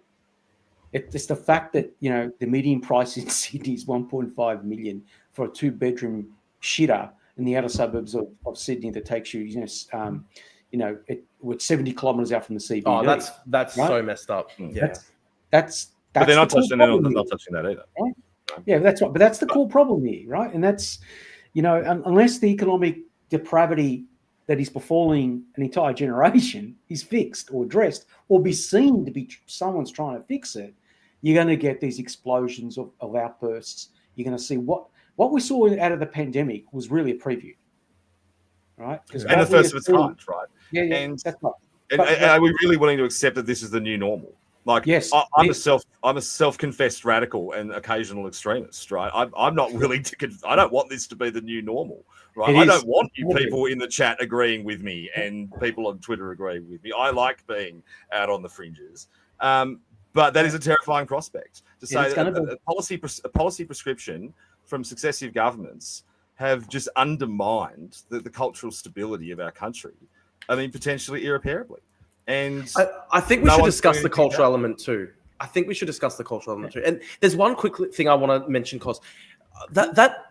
It's the fact that, the median price in Sydney is 1.5 million for a 2-bedroom shitter in the outer suburbs of Sydney that takes you, we're 70 kilometres out from the CBD. Oh, that's right? So messed up. Yeah. That's but they're not touching that either. Right? Yeah, that's right. But that's the core problem here, right? And that's, unless the economic depravity that is befalling an entire generation is fixed or addressed or be seen to be someone's trying to fix it, you're going to get these explosions of outbursts. You're going to see what we saw out of the pandemic was really a preview, right? And the first of its kind, right? Yeah, and that's right. And are we really willing to accept that this is the new normal? Like, yes, I'm a self-confessed radical and occasional extremist, right? I'm not willing to. I don't want this to be the new normal, right? I don't want you people in the chat agreeing with me and people on Twitter agreeing with me. I like being out on the fringes, but that is a terrifying prospect to say that a policy prescription from successive governments have just undermined the cultural stability of our country. I mean, potentially irreparably. And I think we should discuss the cultural element too. And there's one quick thing I want to mention, because that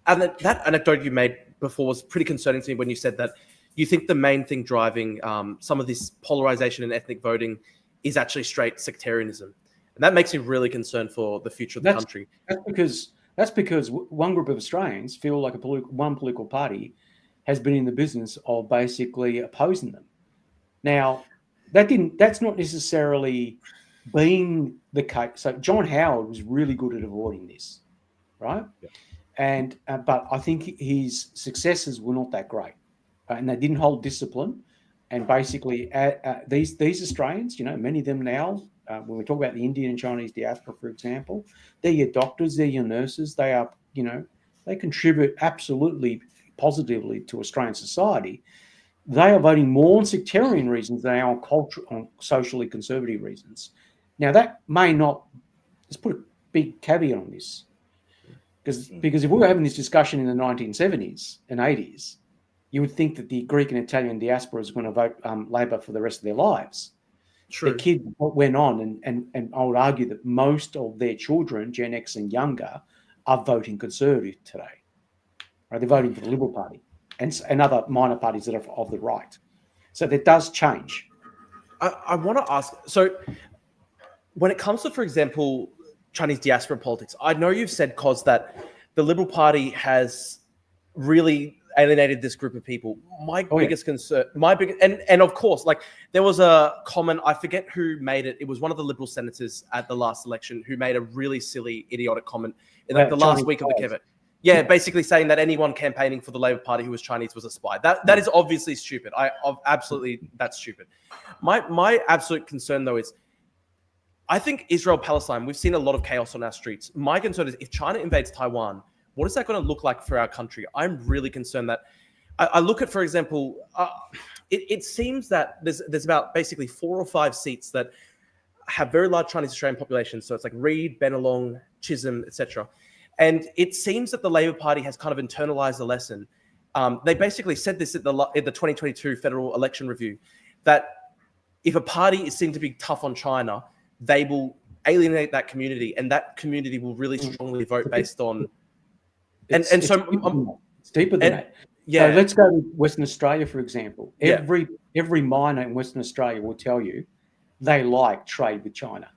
anecdote you made before was pretty concerning to me when you said that you think the main thing driving some of this polarization and ethnic voting is actually straight sectarianism. And that makes me really concerned for the future of the country. That's because one group of Australians feel like one political party has been in the business of basically opposing them. Now, that's not necessarily being the case. So John Howard was really good at avoiding this, right? Yeah. And but I think his successors were not that great, and they didn't hold discipline. And basically, these Australians, many of them now, when we talk about the Indian and Chinese diaspora, for example, they're your doctors, they're your nurses. They are, they contribute absolutely positively to Australian society. They are voting more on sectarian reasons than they are on socially conservative reasons. Now, that may not, let's put a big caveat on this, because if we were having this discussion in the 1970s and 80s, you would think that the Greek and Italian diaspora is going to vote Labor for the rest of their lives. True. The kid went on, and I would argue that most of their children, Gen X and younger, are voting Conservative today. Right? They're voting for the Liberal Party and other minor parties that are of the right. So that does change. I want to ask, so when it comes to, for example, Chinese diaspora politics, I know you've said, Cos, that the Liberal Party has really alienated this group of people. My biggest concern, and of course, like there was a comment, I forget who made it. It was one of the Liberal senators at the last election who made a really silly, idiotic comment in like the last week of the Kevin. Yeah, basically saying that anyone campaigning for the Labor Party who was Chinese was a spy. That is obviously stupid. Absolutely, that's stupid. My absolute concern though is, I think Israel-Palestine, we've seen a lot of chaos on our streets. My concern is if China invades Taiwan, what is that going to look like for our country? I'm really concerned that I look at, for example, it seems that there's about basically 4 or 5 seats that have very large Chinese Australian populations. So it's like Reid, Bennelong, Chisholm, etc. And it seems that the Labor Party has kind of internalized the lesson. They basically said this at the 2022 federal election review, that if a party is seen to be tough on China, they will alienate that community, and that community will really strongly vote based on. It's deeper than that. Yeah. So let's go to Western Australia, for example. Every miner in Western Australia will tell you they like trade with China.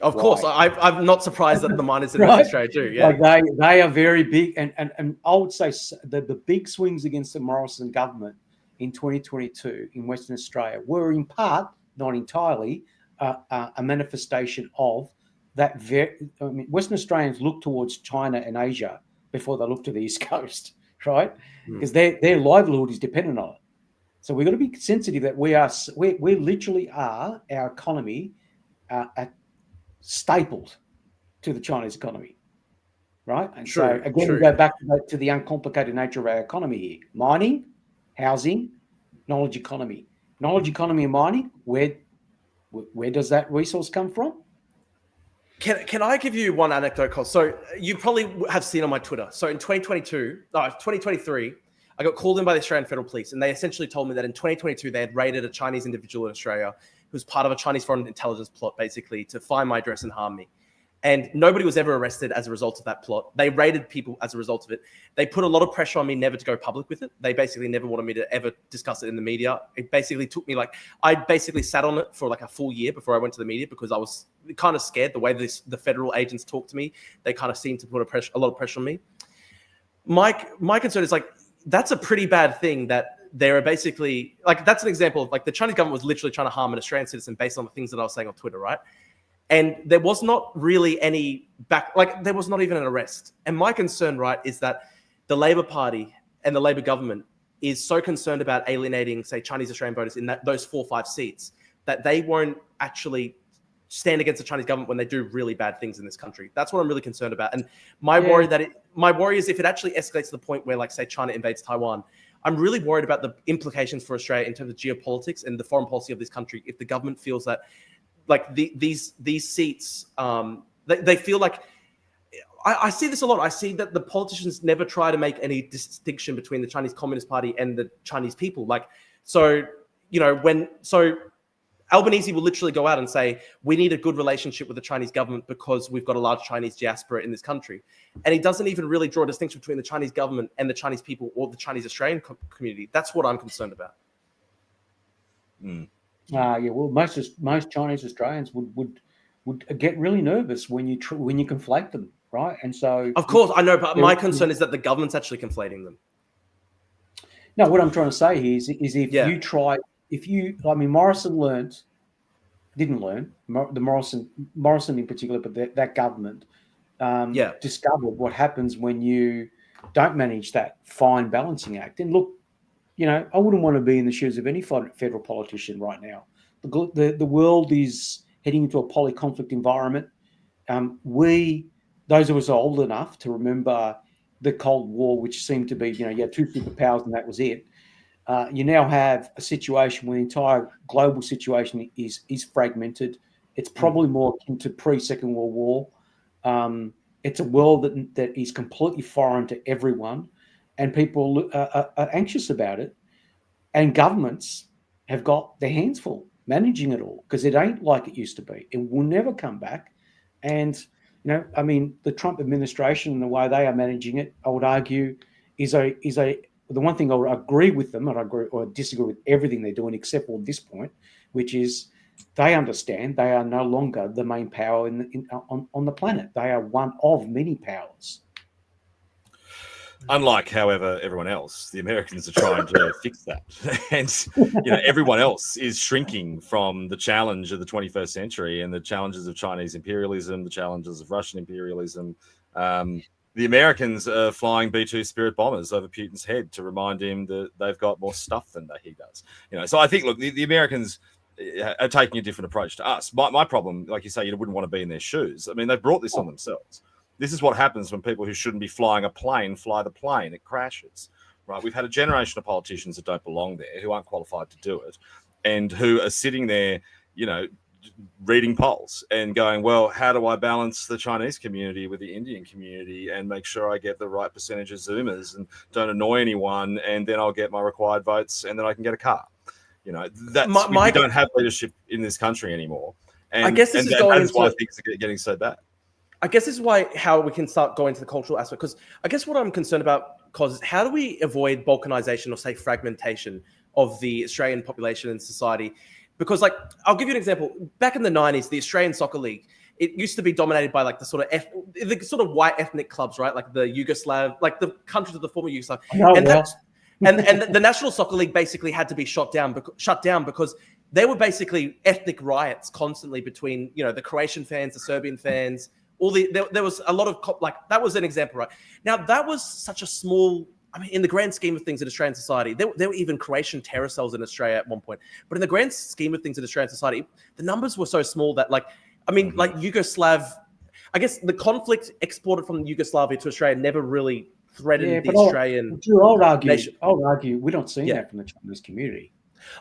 Of course, I'm not surprised that the miners in Western Australia do. Yeah, like they are very big, and I would say the big swings against the Morrison government in 2022 in Western Australia were in part, not entirely, a manifestation of that. Western Australians look towards China and Asia before they look to the East Coast, right? Because their livelihood is dependent on it. So we've got to be sensitive that we literally are, our economy stapled to the Chinese economy, right? And so again, we go back to the uncomplicated nature of our economy here: mining, housing, knowledge economy. Knowledge economy and mining. Where does that resource come from? Can I give you one anecdote, Cos? So you probably have seen on my Twitter. So in 2023, I got called in by the Australian Federal Police, and they essentially told me that in 2022 they had raided a Chinese individual in Australia who was part of a Chinese foreign intelligence plot, basically to find my address and harm me. And nobody was ever arrested as a result of that plot. They raided people as a result of it. They put a lot of pressure on me never to go public with it. They basically never wanted me to ever discuss it in the media. It basically took me I basically sat on it for like a full year before I went to the media, because I was kind of scared the way the federal agents talked to me. They kind of seemed to put a lot of pressure on me. My concern is that's a pretty bad thing that there are basically that's an example of the Chinese government was literally trying to harm an Australian citizen based on the things that I was saying on Twitter, right? And there was not really any there was not even an arrest. And my concern, right, is that the Labor Party and the Labor government is so concerned about alienating, say, Chinese Australian voters in those 4 or 5 seats that they won't actually stand against the Chinese government when they do really bad things in this country. That's what I'm really concerned about. And my worry is if it actually escalates to the point where, say, China invades Taiwan, I'm really worried about the implications for Australia in terms of geopolitics and the foreign policy of this country. If the government feels that these seats, they feel like, I see this a lot. I see that the politicians never try to make any distinction between the Chinese Communist Party and the Chinese people. Albanese will literally go out and say, we need a good relationship with the Chinese government because we've got a large Chinese diaspora in this country. And he doesn't even really draw a distinction between the Chinese government and the Chinese people or the Chinese Australian community. That's what I'm concerned about. Well, most Chinese Australians would get really nervous when you conflate them, right? And so, of course, I know, but my concern is that the government's actually conflating them. No, what I'm trying to say here is Morrison didn't learn, the Morrison in particular, but that government discovered what happens when you don't manage that fine balancing act. And look, I wouldn't want to be in the shoes of any federal politician right now. The world is heading into a poly-conflict environment. Those of us are old enough to remember the Cold War, which seemed to be, you had 2 superpowers and that was it. You now have a situation where the entire global situation is fragmented. It's probably more akin to pre-Second World War. It's a world that is completely foreign to everyone, and people are anxious about it. And governments have got their hands full managing it all, because it ain't like it used to be. It will never come back. And, the Trump administration and the way they are managing it, I would argue, is the one thing I would agree with them, and I agree or disagree with everything they're doing except for this point, which is they understand they are no longer the main power on the planet. They are one of many powers. Unlike, however, everyone else, the Americans are trying to fix that. And, everyone else is shrinking from the challenge of the 21st century and the challenges of Chinese imperialism, the challenges of Russian imperialism. The Americans are flying B-2 Spirit bombers over Putin's head to remind him that they've got more stuff than he does. So I think, look, the Americans are taking a different approach to us. My problem, like you say, you wouldn't want to be in their shoes. I mean, they've brought this on themselves. This is what happens when people who shouldn't be flying a plane fly the plane. It crashes, right? We've had a generation of politicians that don't belong there, who aren't qualified to do it, and who are sitting there, reading polls and going, well, how do I balance the Chinese community with the Indian community and make sure I get the right percentage of Zoomers and don't annoy anyone, and then I'll get my required votes and then I can get a car. We don't have leadership in this country anymore. And I guess this is why things are getting so bad. I guess this is how we can start going to the cultural aspect, because I guess what I'm concerned about, is how do we avoid balkanization or say fragmentation of the Australian population and society? Because I'll give you an example. Back in the 90s, the Australian Soccer League, it used to be dominated by the sort of white ethnic clubs, right? Like the Yugoslav, like the countries of the former Yugoslav. And the National Soccer League basically had to be shut down because there were basically ethnic riots constantly between, the Croatian fans, the Serbian fans. There was a lot of that was an example, right? Now that was such a small. I mean, in the grand scheme of things in Australian society, there were even Croatian terror cells in Australia at one point. But in the grand scheme of things in Australian society, the numbers were so small that, Yugoslav, I guess the conflict exported from Yugoslavia to Australia never really threatened the Australian nation. I'll argue we don't see that from the Chinese community.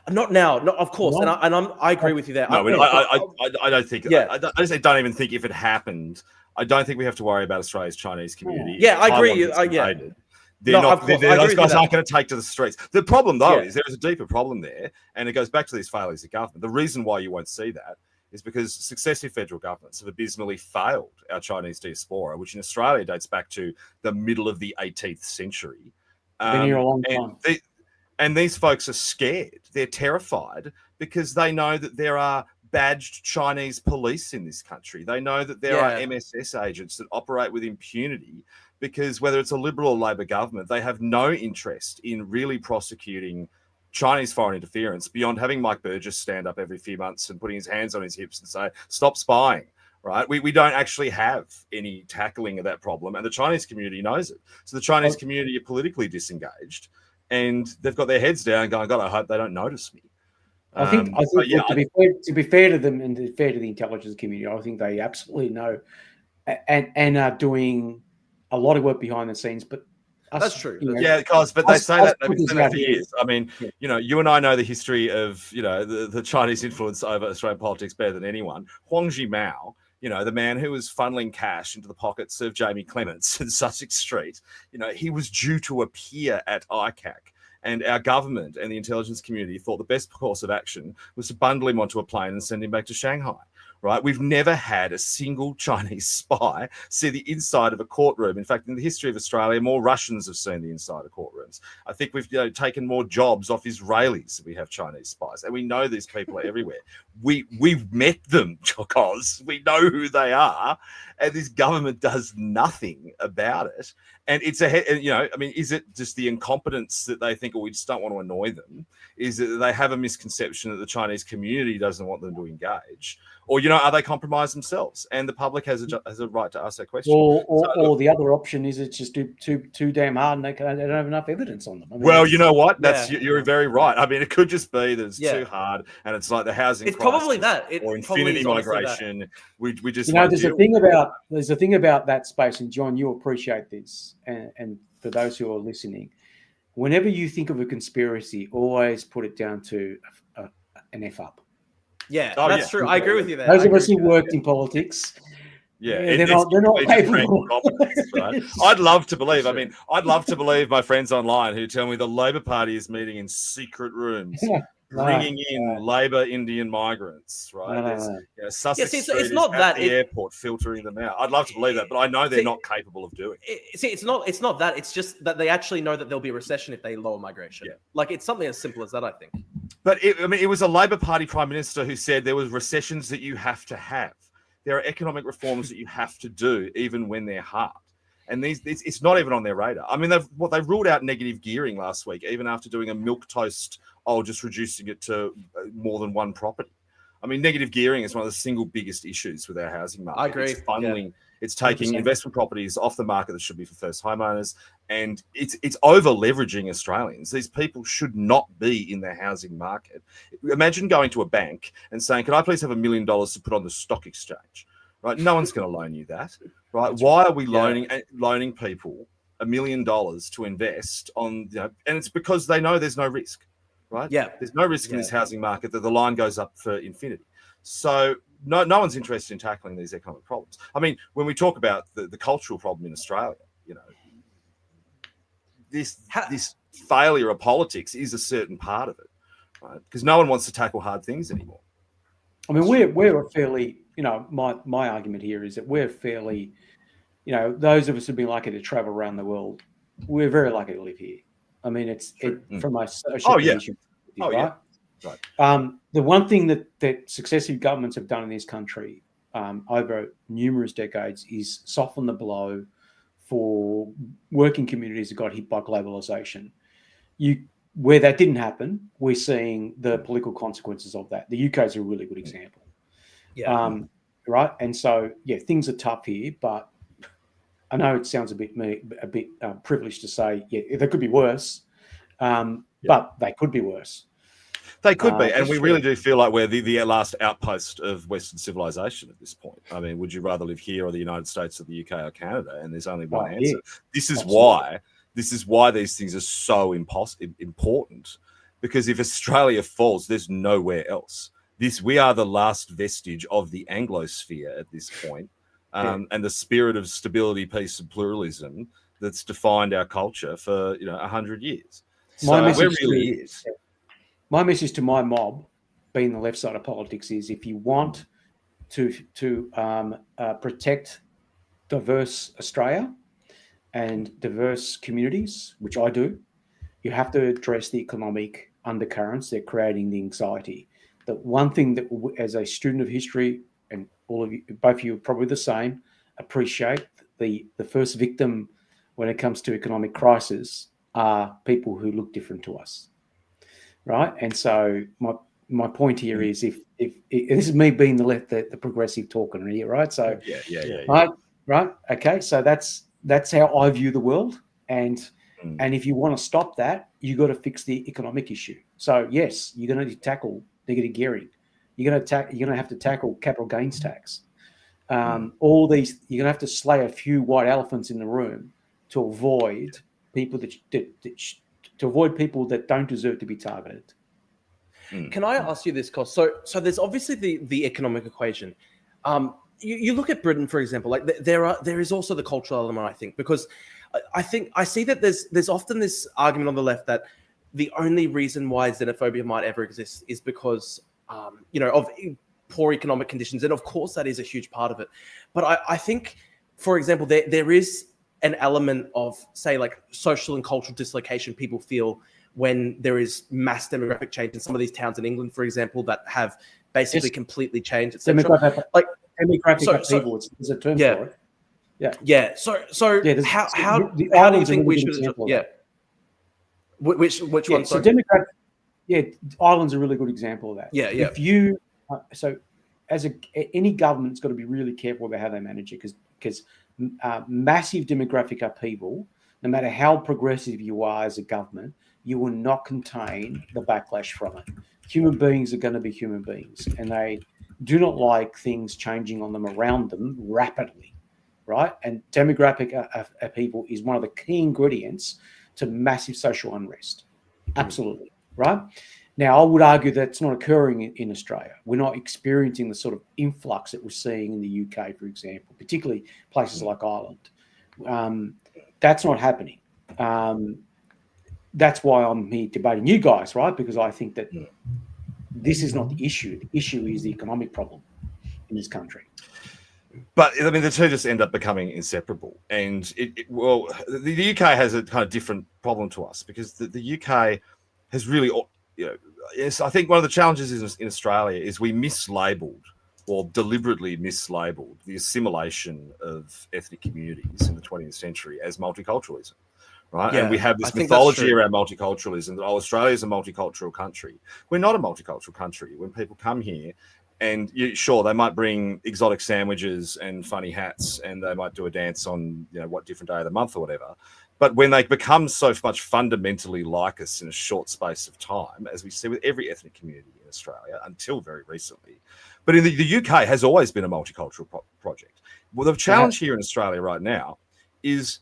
Not now, of course, and I agree with you there. No, I don't think. Yeah, I don't even think if it happened, I don't think we have to worry about Australia's Chinese community. Yeah, I agree. Those guys aren't going to take to the streets. The problem, though, is there is a deeper problem there, and it goes back to these failures of government. The reason why you won't see that is because successive federal governments have abysmally failed our Chinese diaspora, which in Australia dates back to the middle of the 18th century. Been here a long time. And these folks are scared. They're terrified because they know that there are badged Chinese police in this country. They know that there are MSS agents that operate with impunity because whether it's a Liberal or Labor government, they have no interest in really prosecuting Chinese foreign interference beyond having Mike Burgess stand up every few months and putting his hands on his hips and say, stop spying. Right? We don't actually have any tackling of that problem, and the Chinese community knows it. So the Chinese community are politically disengaged, and they've got their heads down going, God, I hope they don't notice me. I think to be fair to them and to be fair to the intelligence community, I think they absolutely know and are doing a lot of work behind the scenes. But that's true. But they say that they've been saying that for years. I mean, you and I know the history of the Chinese influence over Australian politics better than anyone. Huang Zhimao, the man who was funneling cash into the pockets of Jamie Clements in Sussex Street, he was due to appear at ICAC. And our government and the intelligence community thought the best course of action was to bundle him onto a plane and send him back to Shanghai. Right? We've never had a single Chinese spy see the inside of a courtroom. In fact, in the history of Australia, more Russians have seen the inside of courtrooms. I think we've taken more jobs off Israelis than we have Chinese spies. And we know these people are everywhere. We've met them because we know who they are. And this government does nothing about it. And it's is it just the incompetence that they think, we just don't want to annoy them? Is it that they have a misconception that the Chinese community doesn't want them to engage? Or, are they compromised themselves? And the public has a right to ask that question. Or the other option is it's just too damn hard and they don't have enough evidence on them. I mean, well, you know what? You're very right. I mean, it could just be that it's too hard and it's like the housing crisis. Probably that. Or infinity migration. We just there's a thing about that space, and John, you appreciate this, and for those who are listening, whenever you think of a conspiracy, always put it down to an F up. Yeah, that's true. I agree with you there. Those of us who worked in politics, they're not capable. Right? I'd love to believe. I'd love to believe my friends online who tell me the Labor Party is meeting in secret rooms, bringing in Labor Indian migrants. Right? Sussex Street it's not at the airport filtering them out. I'd love to believe that, but I know they're not capable of doing it. It's not that. It's just that they actually know that there'll be a recession if they lower migration. Yeah. It's something as simple as that, I think. But it was a Labor Party Prime Minister who said there was recessions that you have to have. There are economic reforms that you have to do, even when they're hard. And it's not even on their radar. I mean, they ruled out negative gearing last week, even after doing a milk toast, just reducing it to more than one property. I mean, negative gearing is one of the single biggest issues with our housing market. I agree. It's funneling, it's taking 100%. investment properties off the market that should be for first homeowners, and it's over leveraging Australians. These people should not be in their housing market. Imagine going to a bank and saying, "Can I please have $1 million to put on the stock exchange?" Right? No one's going to loan you that. Right? Why are we loaning people $1 million to invest on? And it's because they know there's no risk. Right? Yeah. There's no risk in this housing market that the line goes up for infinity. So no one's interested in tackling these economic problems. I mean, when we talk about the cultural problem in Australia, this failure of politics is a certain part of it, right? Because no one wants to tackle hard things anymore. I mean, we're a fairly, my argument here is that we're fairly, those of us who've been lucky to travel around the world, we're very lucky to live here. I mean, from my social position, right? Right. The one thing that successive governments have done in this country over numerous decades is soften the blow for working communities that got hit by globalization. Where that didn't happen, we're seeing the political consequences of that. The UK is a really good example. Yeah. Right. And so, things are tough here, but I know it sounds a bit privileged to say, they could be worse, but they could be worse. They could be, and we really do feel like we're the last outpost of Western civilization at this point. I mean, would you rather live here or the United States or the UK or Canada? And there's only one answer. Yeah. This is why these things are so important, because if Australia falls, there's nowhere else. We are the last vestige of the Anglosphere at this point. And the spirit of stability, peace, and pluralism that's defined our culture for 100 years. So it really is. My message to my mob, being the left side of politics, is if you want to protect diverse Australia and diverse communities, which I do, you have to address the economic undercurrents that are creating the anxiety. The one thing that, as a student of history, and all of you, both of you are probably the same, appreciate the first victim when it comes to economic crisis are people who look different to us, right? And so my point here is if this is me being the progressive talking here, right? So right, okay. So that's how I view the world, and if you want to stop that, you got to fix the economic issue. So yes, you're going to tackle negative gearing. You're going to have to tackle capital gains tax. All these, you're going to have to slay a few white elephants in the room to avoid people that don't deserve to be targeted. Can I ask you this, Cos? So there's obviously the economic equation. You look at Britain, for example. Like there is also the cultural element, I think, because I see that there's often this argument on the left that the only reason why xenophobia might ever exist is because of poor economic conditions, and of course that is a huge part of it. But I think, for example, there is an element of, say, like social and cultural dislocation people feel when there is mass demographic change in some of these towns in England, for example, that have basically completely changed. Like demographic upheaval, there's a term for it. Yeah. So how do you think we should? Which one? So Ireland's a really good example of that. Yeah. If you as any government's got to be really careful about how they manage it, because massive demographic upheaval, no matter how progressive you are as a government, you will not contain the backlash from it. Human beings are going to be human beings, and they do not like things changing on them around them rapidly, right? And demographic upheaval is one of the key ingredients to massive social unrest. Absolutely, right? Now, I would argue that's not occurring in Australia. We're not experiencing the sort of influx that we're seeing in the UK, for example, particularly places like Ireland. That's not happening. That's why I'm here debating you guys, right? Because I think that this is not the issue. The issue is the economic problem in this country. But I mean, the two just end up becoming inseparable. And the UK has a kind of different problem to us, because the UK has really, I think one of the challenges in Australia is we mislabeled or deliberately mislabeled the assimilation of ethnic communities in the 20th century as multiculturalism, right? Yeah, and we have I this think that's mythology true. around multiculturalism that Australia is a multicultural country. We're not a multicultural country. When people come here, and sure, they might bring exotic sandwiches and funny hats, and they might do a dance on what different day of the month or whatever. But when they become so much fundamentally like us in a short space of time, as we see with every ethnic community in Australia until very recently, but in the UK has always been a multicultural project. Well, the challenge here in Australia right now is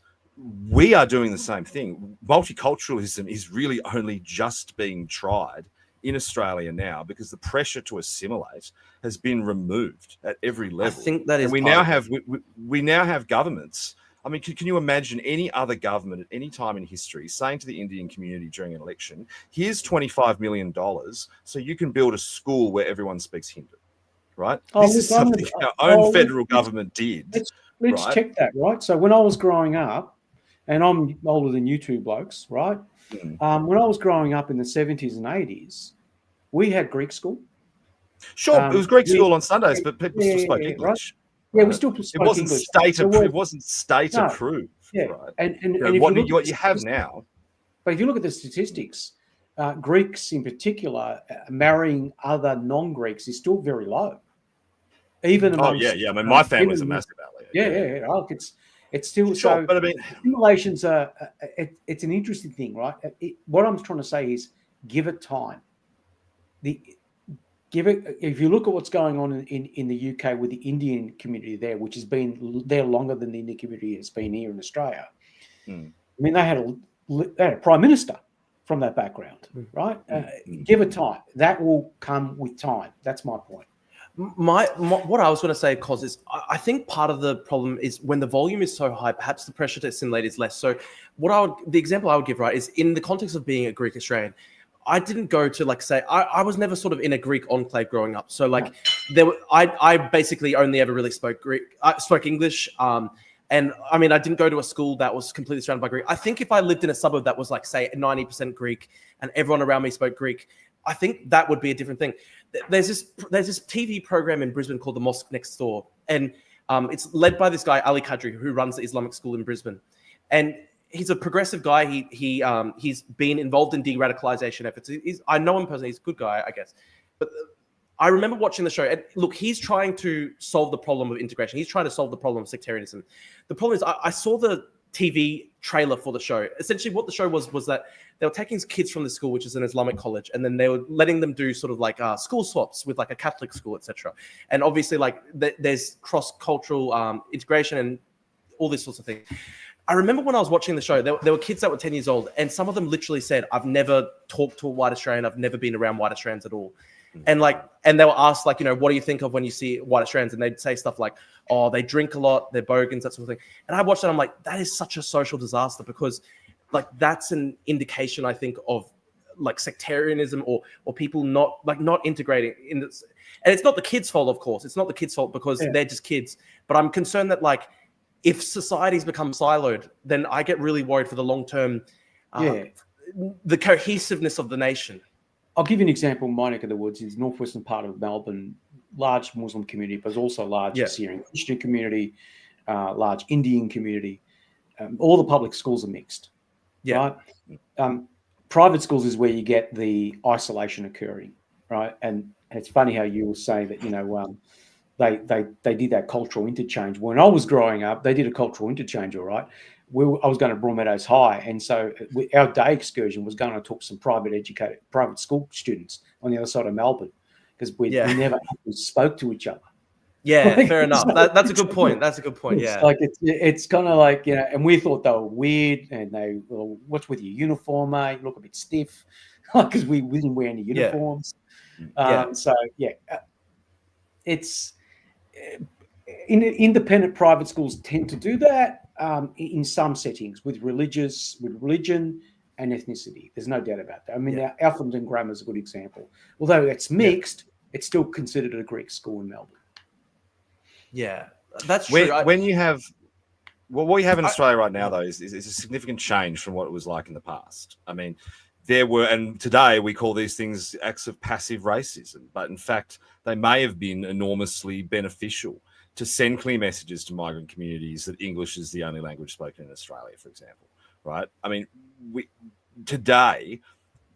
we are doing the same thing. Multiculturalism is really only just being tried in Australia now because the pressure to assimilate has been removed at every level. I think that is and we part now of it. have we now have governments. I mean, can you imagine any other government at any time in history saying to the Indian community during an election, here's $25 million so you can build a school where everyone speaks Hindu, right? This is something our own federal government did. Let's right? check that, right? So when I was growing up, and I'm older than you two blokes, right? When I was growing up in the 70s and 80s, we had Greek school. Sure, it was Greek school on Sundays, but people still spoke English. Right? Yeah, we still spoke English. It wasn't state approved. Yeah, right? and what you have now. But if you look at the statistics, Greeks in particular marrying other non-Greeks is still very low. Even amongst, I mean, my family's a massive ally. Yeah. It's still sure, so. But I mean, assimilations are. It's an interesting thing, right? What I'm trying to say is, give it time. If you look at what's going on in the UK with the Indian community there, which has been there longer than the Indian community has been here in Australia. I mean, they had a prime minister from that background, right? Give it time. That will come with time. That's my point. What I was going to say, Cos, is I think part of the problem is when the volume is so high, perhaps the pressure to assimilate is less. So the example I would give, right, is in the context of being a Greek Australian, I didn't go to I was never sort of in a Greek enclave growing up. So I basically only ever really spoke Greek. I spoke English. And I mean, I didn't go to a school that was completely surrounded by Greek. I think if I lived in a suburb that was say 90% Greek and everyone around me spoke Greek, I think that would be a different thing. There's this TV program in Brisbane called The Mosque Next Door. And it's led by this guy, Ali Kadri, who runs the Islamic school in Brisbane. And he's a progressive guy. He's been involved in de-radicalisation efforts. I know him personally. He's a good guy, I guess. But I remember watching the show. And look, he's trying to solve the problem of integration. He's trying to solve the problem of sectarianism. The problem is I saw the TV trailer for the show. Essentially, what the show was that they were taking kids from the school, which is an Islamic college, and then they were letting them do sort of school swaps with a Catholic school, etc. And obviously, there's cross-cultural integration and all these sorts of things. I remember when I was watching the show, there were kids that were 10 years old, and some of them literally said, "I've never talked to a white Australian. I've never been around white Australians at all." And they were asked what do you think of when you see white Australians? And they'd say stuff like, "Oh, they drink a lot, they're bogans," that sort of thing. And I watched that, I'm like, that is such a social disaster because that's an indication, I think, of sectarianism or people not integrating in this. And it's not the kids' fault, of course. It's not the kids' fault because they're just kids. But I'm concerned that if societies become siloed, then I get really worried for the long term, the cohesiveness of the nation. I'll give you an example. My neck of the woods is northwestern part of Melbourne, large Muslim community, but also large Syrian Christian community, large Indian community. All the public schools are mixed. Right? Private schools is where you get the isolation occurring, right? And it's funny how you were saying that, they did that cultural interchange. When I was growing up, they did a cultural interchange, all right. I was going to Broadmeadows High, and so our day excursion was going to talk some private school students on the other side of Melbourne because we never actually spoke to each other. Yeah, fair enough. That's a good point. That's a good point. It's kind of and we thought they were weird, and what's with your uniform, mate? You look a bit stiff, because we didn't wear any uniforms. It's independent private schools tend to do that. In some settings with religion and ethnicity. There's no doubt about that. I mean, Alfredton Grammar is a good example. Although it's mixed, it's still considered a Greek school in Melbourne. Yeah, that's true. What you have in Australia right now, though, is a significant change from what it was like in the past. I mean, and today we call these things acts of passive racism, but in fact, they may have been enormously beneficial to send clear messages to migrant communities that English is the only language spoken in Australia, for example, right? I mean, today,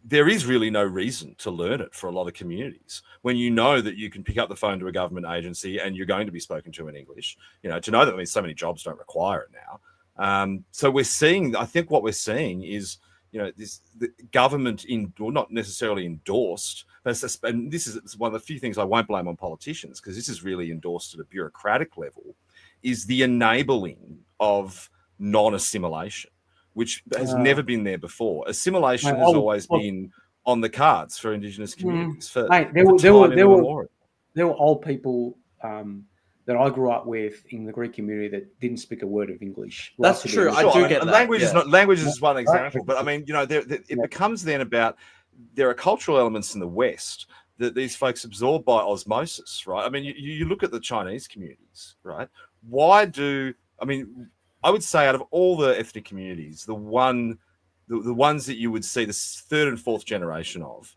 there is really no reason to learn it for a lot of communities when you know that you can pick up the phone to a government agency and you're going to be spoken to in English, to know that means so many jobs don't require it now. So I think what we're seeing is, the government not necessarily endorsed, and this is one of the few things I won't blame on politicians, because this is really endorsed at a bureaucratic level, is the enabling of non-assimilation, which has never been there before. Assimilation has always been on the cards for Indigenous communities. There were old people that I grew up with in the Greek community that didn't speak a word of English. That's true. I do get that. Language is one example, but I mean, it becomes then about, there are cultural elements in the West that these folks absorb by osmosis, right? I mean, you look at the Chinese communities, right? I would say out of all the ethnic communities, the ones that you would see the third and fourth generation of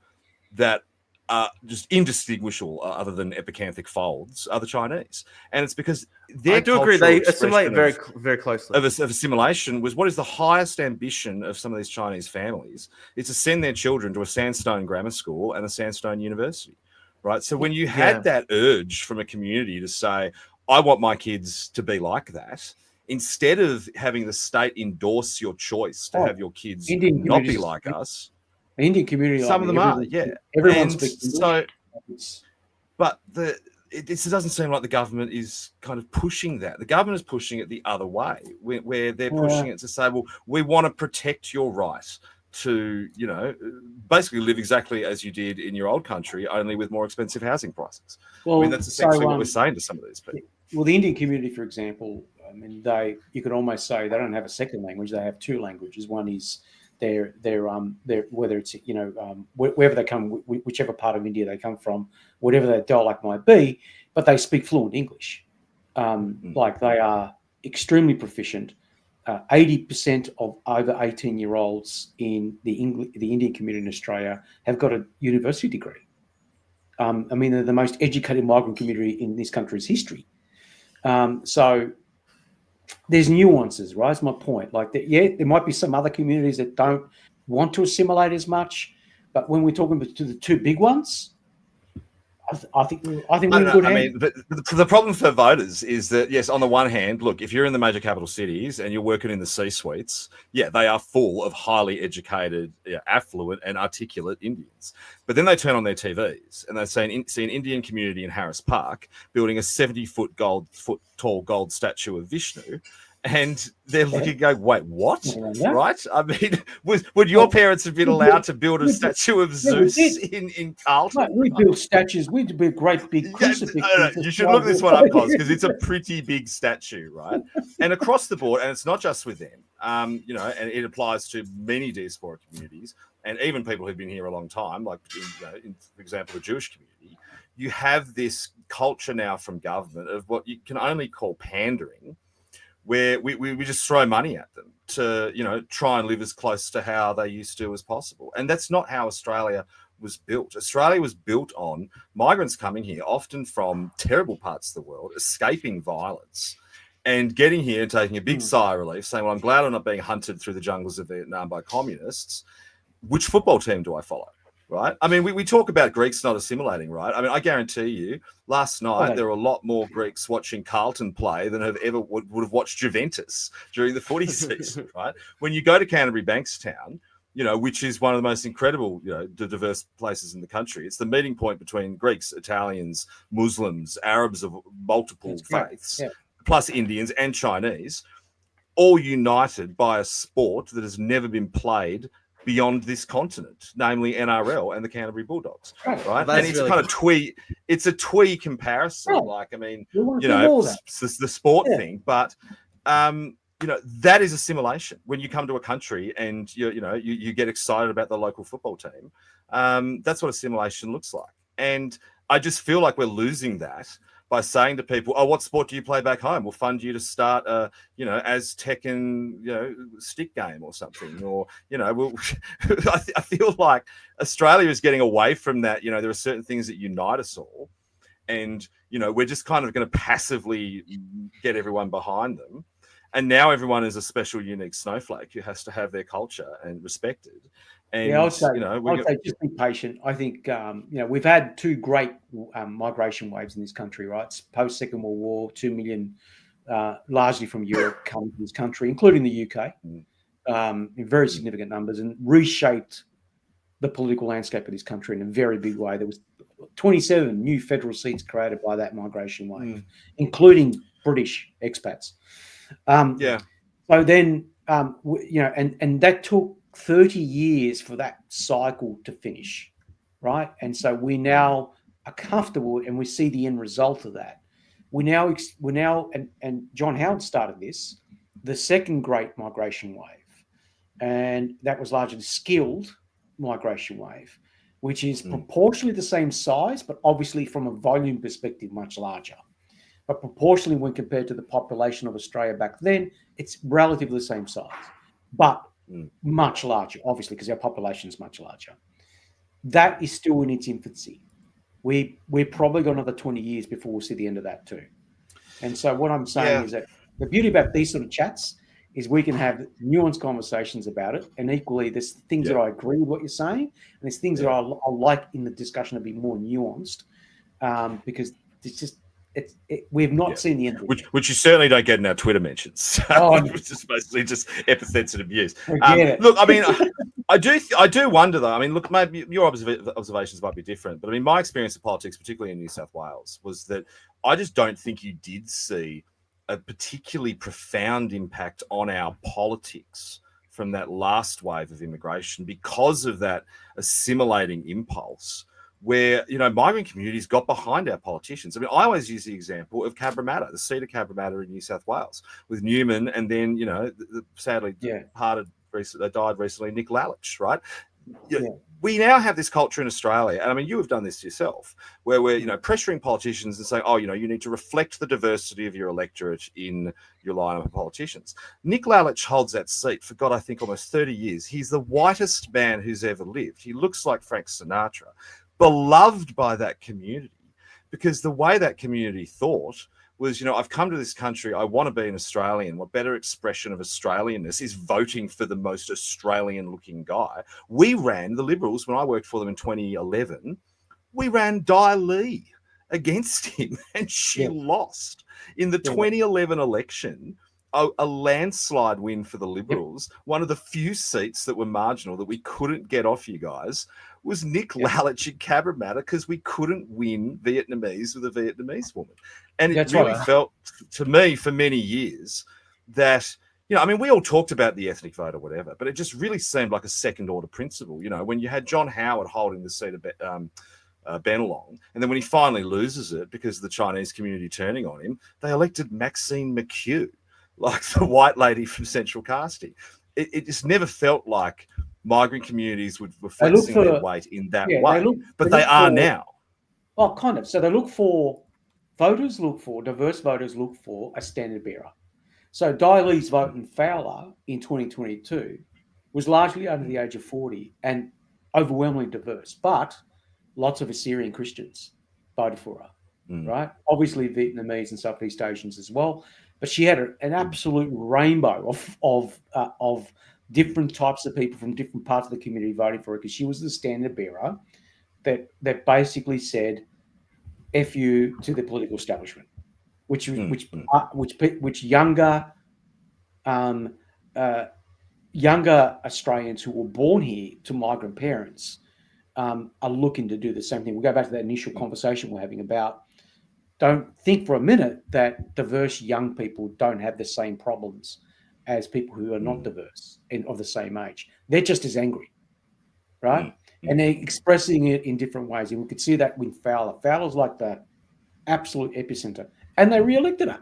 that are just indistinguishable other than epicanthic folds are the Chinese. And it's because I do agree, they assimilate very, very closely. Of assimilation was what is the highest ambition of some of these Chinese families is to send their children to a sandstone grammar school and a sandstone university, right? So when you had that urge from a community to say, I want my kids to be like that, instead of having the state endorse your choice to have your kids not be like us, the Indian community, some of them are, everyone speaks English. But it doesn't seem like the government is kind of pushing that. The government is pushing it the other way, where they're pushing it to say, well, we want to protect your right to, basically live exactly as you did in your old country, only with more expensive housing prices. Well, I mean, that's essentially what we're saying to some of these people. Well, the Indian community, for example, I mean, you could almost say they don't have a second language; they have two languages. One is their whether it's wherever they come, whichever part of India they come from, whatever their dialect might be, but they speak fluent English. Like they are extremely proficient. 80% of over 18-year-olds in the Indian community in Australia have got a university degree. I mean, they're the most educated migrant community in this country's history. So there's nuances, right? That's my point. Like, there might be some other communities that don't want to assimilate as much, but when we're talking to the two big ones, I think we're in good hands. I mean, but the problem for voters is that, yes, on the one hand, look, if you're in the major capital cities and you're working in the C-suites, they are full of highly educated, affluent and articulate Indians. But then they turn on their TVs and they see an Indian community in Harris Park building a 70-foot tall gold statue of Vishnu. And they're looking, go, wait, what? Right? I mean, would your parents have been allowed to build a statue of Zeus in Carlton? Mate, we build statues. We build great big crucifixes. You should look this one up, Cos, because it's a pretty big statue, right? And across the board, and it's not just with them, and it applies to many diaspora communities and even people who've been here a long time, like, for example, the Jewish community. You have this culture now from government of what you can only call pandering, where we just throw money at them to, try and live as close to how they used to as possible. And that's not how Australia was built. Australia was built on migrants coming here, often from terrible parts of the world, escaping violence, and getting here and taking a big sigh of relief, saying, well, I'm glad I'm not being hunted through the jungles of Vietnam by communists. Which football team do I follow? Right? I mean, we talk about Greeks not assimilating, right? I mean, I guarantee you, last night there were a lot more Greeks watching Carlton play than would have watched Juventus during the footy season, right? When you go to Canterbury Bankstown, which is one of the most incredible, diverse places in the country. It's the meeting point between Greeks, Italians, Muslims, Arabs of multiple faiths, plus Indians and Chinese, all united by a sport that has never been played beyond this continent, namely NRL and the Canterbury Bulldogs, right? And it's really kind of twee. It's a twee comparison. Like, I mean, it's the sport thing, but that is assimilation. When you come to a country and you get excited about the local football team, that's what assimilation looks like. And I just feel like we're losing that by saying to people, "Oh, what sport do you play back home? We'll fund you to start a, Aztecan, stick game or something." Or, we'll. I feel like Australia is getting away from that. There are certain things that unite us all, and we're just kind of going to passively get everyone behind them. And now everyone is a special, unique snowflake who has to have their culture and respected. And I'd say just be patient. I think we've had two great migration waves in this country, right? Post Second World War, 2 million, largely from Europe, come to this country, including the UK, in very significant numbers, and reshaped the political landscape of this country in a very big way. There was 27 new federal seats created by that migration wave, including British expats. So then, and that took 30 years for that cycle to finish, right? And so we now are comfortable, and we see the end result of that. We now, and John Howard started this, the second great migration wave, and that was largely skilled migration wave, which is proportionally the same size, but obviously from a volume perspective, much larger. But proportionally, when compared to the population of Australia back then, it's relatively the same size, but much larger, obviously, because our population is much larger. That is still in its infancy. We're probably got another 20 years before we'll see the end of that too. And so what I'm saying is that the beauty about these sort of chats is we can have nuanced conversations about it. And equally, there's things that I agree with what you're saying, and there's things that I like in the discussion to be more nuanced, because it's just, we've not seen the end of it. Which you certainly don't get in our Twitter mentions. Which is mostly just epithets and abuse. Look, I mean, I do wonder though. I mean, look, maybe your observations might be different, but I mean, my experience of politics, particularly in New South Wales, was that I just don't think you did see a particularly profound impact on our politics from that last wave of immigration because of that assimilating impulse, where, migrant communities got behind our politicians. I mean, I always use the example of Cabramatta, the seat of Cabramatta in New South Wales, with Newman, and then, sadly died recently, Nick Lalage, right? We now have this culture in Australia, and I mean, you have done this yourself, where we're, pressuring politicians and saying, you need to reflect the diversity of your electorate in your lineup of politicians. Nick Lalage holds that seat for, God, I think almost 30 years. He's the whitest man who's ever lived. He looks like Frank Sinatra, beloved by that community, because the way that community thought was, I've come to this country, I want to be an Australian. What better expression of Australianness is voting for the most Australian-looking guy? We ran, the Liberals, when I worked for them in 2011, we ran Di Lee against him, and she lost. In the 2011 election, a landslide win for the Liberals, one of the few seats that were marginal that we couldn't get off you guys, was Nick Lalage in Cabramatta, because we couldn't win Vietnamese with a Vietnamese woman. And it really felt to me for many years that, I mean, we all talked about the ethnic vote or whatever, but it just really seemed like a second order principle. When you had John Howard holding the seat of Bennelong, and then when he finally loses it because of the Chinese community turning on him, they elected Maxine McHugh, like the white lady from Central Casting. It just never felt like migrant communities were flexing their weight in that way, but they are now. Well, kind of. So they diverse voters look for a standard bearer. So Di Lee's vote in Fowler in 2022 was largely under the age of 40 and overwhelmingly diverse, but lots of Assyrian Christians voted for her, right? Obviously Vietnamese and Southeast Asians as well, but she had an absolute rainbow of different types of people from different parts of the community voting for her, because she was the standard bearer that basically said "F you" to the political establishment, which younger Australians who were born here to migrant parents are looking to do the same thing. We'll go back to that initial conversation we're having about, don't think for a minute that diverse young people don't have the same problems as people who are not diverse and of the same age. They're just as angry, right? And they're expressing it in different ways. And we could see that with Fowler. Fowler's like the absolute epicenter. And they re-elected her,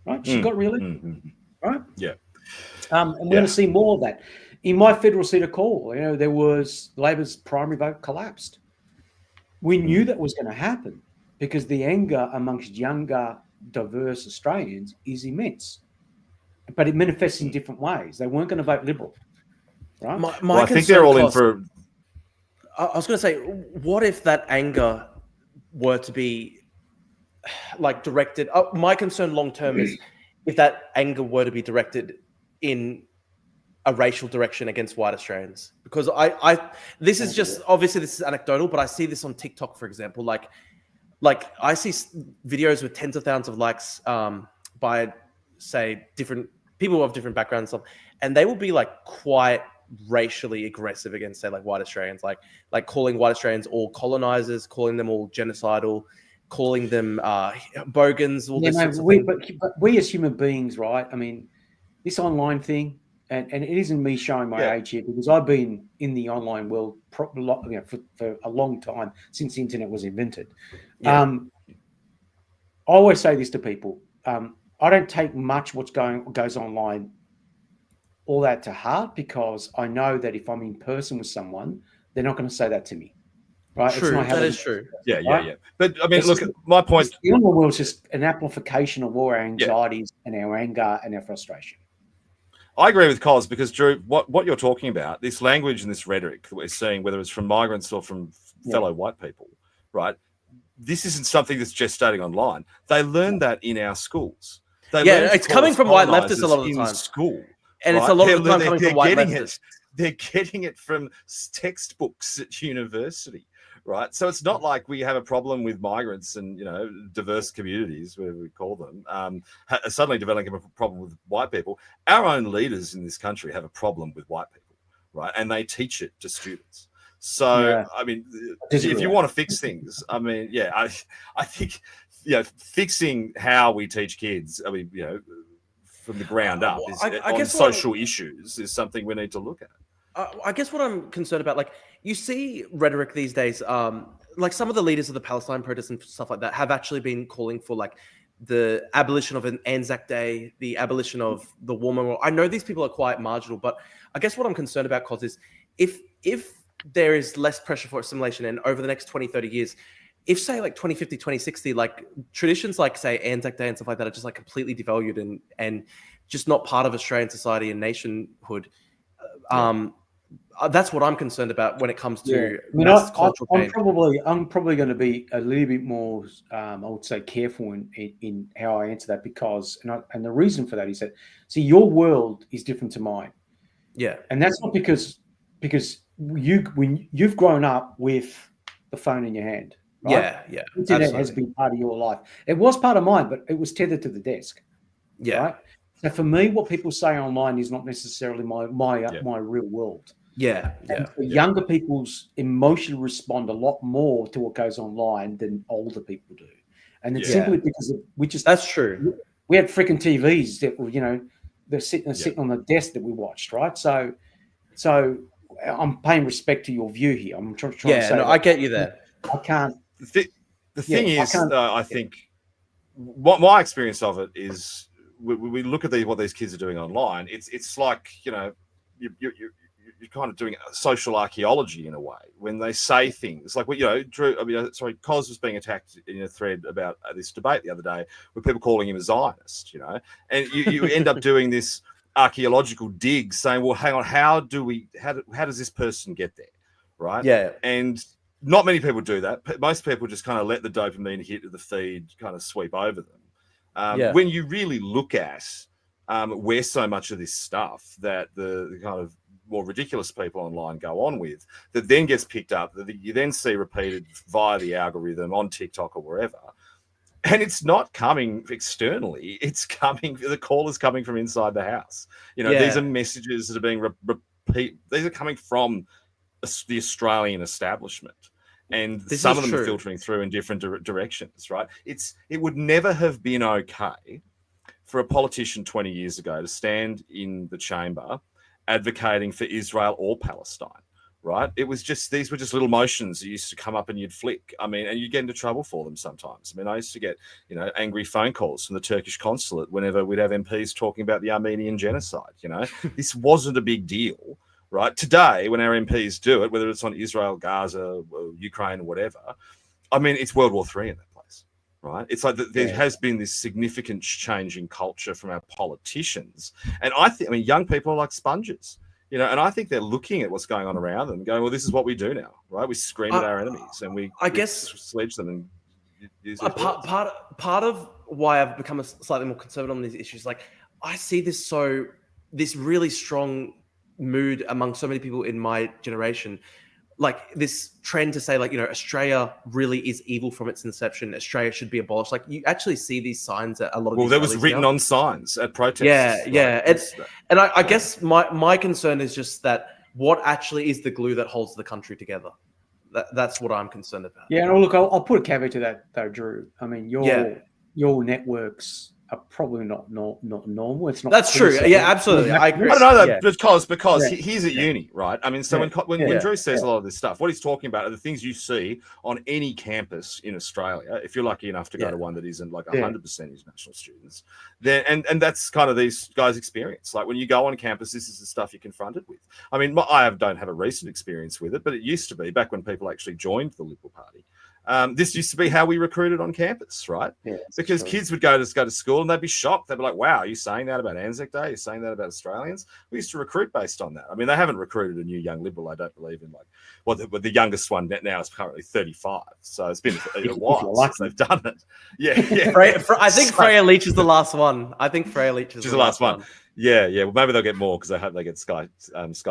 right? She got re-elected, right? Yeah. And we're going to see more of that. In my federal seat of call, Labor's primary vote collapsed. We knew that was going to happen because the anger amongst younger, diverse Australians is immense. But it manifests in different ways. They weren't going to vote Liberal, right? My I think they're all in for. I was going to say, what if that anger were to be like directed? My concern long term is if that anger were to be directed in a racial direction against white Australians, because this is just, obviously this is anecdotal, but I see this on TikTok, for example. Like I see videos with tens of thousands of likes by, say, different people of different backgrounds, and they will be like quite racially aggressive against, say, like white Australians, like calling white Australians all colonizers, calling them all genocidal, calling them bogans, all this sorts of thing. But we as human beings, right? I mean, this online thing, and it isn't me showing my age here, because I've been in the online world for a long time, since the internet was invented. Yeah. I always say this to people. I don't take much what goes online all that to heart, because I know that if I'm in person with someone, they're not going to say that to me. Right? True, that is true. Yeah. But I mean, look, my point. The online world is just an amplification of all our anxieties and our anger and our frustration. I agree with Cos, because Drew, what you're talking about, this language and this rhetoric that we're seeing, whether it's from migrants or from fellow white people, right? This isn't something that's gestating online. They learn that in our schools. It's coming from white leftists a lot of the time. In school. And it's a lot of the time coming from white leftists. They're getting it from textbooks at university, right? So it's not like we have a problem with migrants and, diverse communities, whatever we call them, suddenly developing a problem with white people. Our own leaders in this country have a problem with white people, right? And they teach it to students. So, I mean, if you want to fix things, I mean, I think, fixing how we teach kids, I mean, from the ground up on social issues is something we need to look at. I guess what I'm concerned about, like, you see rhetoric these days, like some of the leaders of the Palestine protests and stuff like that have actually been calling for like the abolition of an Anzac Day, the abolition of the War Memorial. I know these people are quite marginal, but I guess what I'm concerned about, Cos, is if there is less pressure for assimilation, and over the next 20, 30 years, if, say, like 2050, 2060, like traditions like, say, Anzac Day and stuff like that are just like completely devalued and just not part of Australian society and nationhood, that's what I'm concerned about when it comes to mass cultural change. I'm probably going to be a little bit more, I would say, careful in how I answer that, because, and the reason for that is that, see, your world is different to mine. Yeah. And that's not because when you've grown up with the phone in your hand. Right? Yeah. Internet has been part of your life. It was part of mine, but it was tethered to the desk. Yeah. Right? So for me, what people say online is not necessarily my real world. Yeah. Younger people's emotionally respond a lot more to what goes online than older people do, and it's simply because that's true. We had freaking TVs that were, they're sitting on the desk that we watched, right? So I'm paying respect to your view here. I'm trying to say. I get you there. I can't. The thing is, I think what my experience of it is, we look at what these kids are doing online. It's like, you're kind of doing social archaeology in a way when they say things like, Drew. Cos was being attacked in a thread about this debate the other day with people calling him a Zionist, and you end up doing this archaeological dig, saying, well, hang on, how does this person get there, right? Yeah, and not many people do that. Most people just kind of let the dopamine hit of the feed kind of sweep over them. When you really look at where so much of this stuff that the kind of more ridiculous people online go on with, that then gets picked up, that you then see repeated via the algorithm on TikTok or wherever, and it's not coming externally. The call is coming from inside the house. These are messages that are being repeated. These are coming from the Australian establishment. And some of them are filtering through in different directions, right? It would never have been okay for a politician 20 years ago to stand in the chamber advocating for Israel or Palestine, right? It was just, these were just little motions that used to come up and you'd flick. I mean, and you'd get into trouble for them sometimes. I mean, I used to get, angry phone calls from the Turkish consulate whenever we'd have MPs talking about the Armenian genocide, This wasn't a big deal. Right. Today, when our MPs do it, whether it's on Israel, Gaza, Ukraine, or whatever, I mean, it's World War III in that place. right? It's like there has been this significant change in culture from our politicians. And I mean, young people are like sponges, and I think they're looking at what's going on around them and going, well, this is what we do now, right? We scream at our enemies and we sledge them and use those words. Part of why I've become slightly more conservative on these issues, like I see this really strong mood among so many people in my generation, like this trend to say, like, Australia really is evil from its inception. Australia should be abolished. Like you actually see these signs at a lot of. Well, there was written on signs at protests. Yeah. I guess my concern is just that what actually is the glue that holds the country together. That's what I'm concerned about. Yeah, and look, I'll put a caveat to that though, Drew. I mean, your networks are probably not normal. It's not. That's true. Yeah, absolutely. I agree. I don't know because he's at uni, right? I mean, so when Drew says a lot of this stuff, what he's talking about are the things you see on any campus in Australia. If you're lucky enough to go to one that isn't like 100% international students, then and that's kind of these guys' experience. Like when you go on campus, this is the stuff you're confronted with. I mean, I don't have a recent experience with it, but it used to be back when people actually joined the Liberal Party. This used to be how we recruited on campus, right? Yeah, because kids would go to school and they'd be shocked. They'd be like, wow, are you saying that about Anzac Day? You're saying that about Australians? We used to recruit based on that. I mean, they haven't recruited a new young Liberal, I don't believe, in the youngest one now is currently 35. So it's been a while since they've done it. Yeah. I think Freya Leach is the last one. She's the last one. Yeah. Well, maybe they'll get more because I hope they get Sky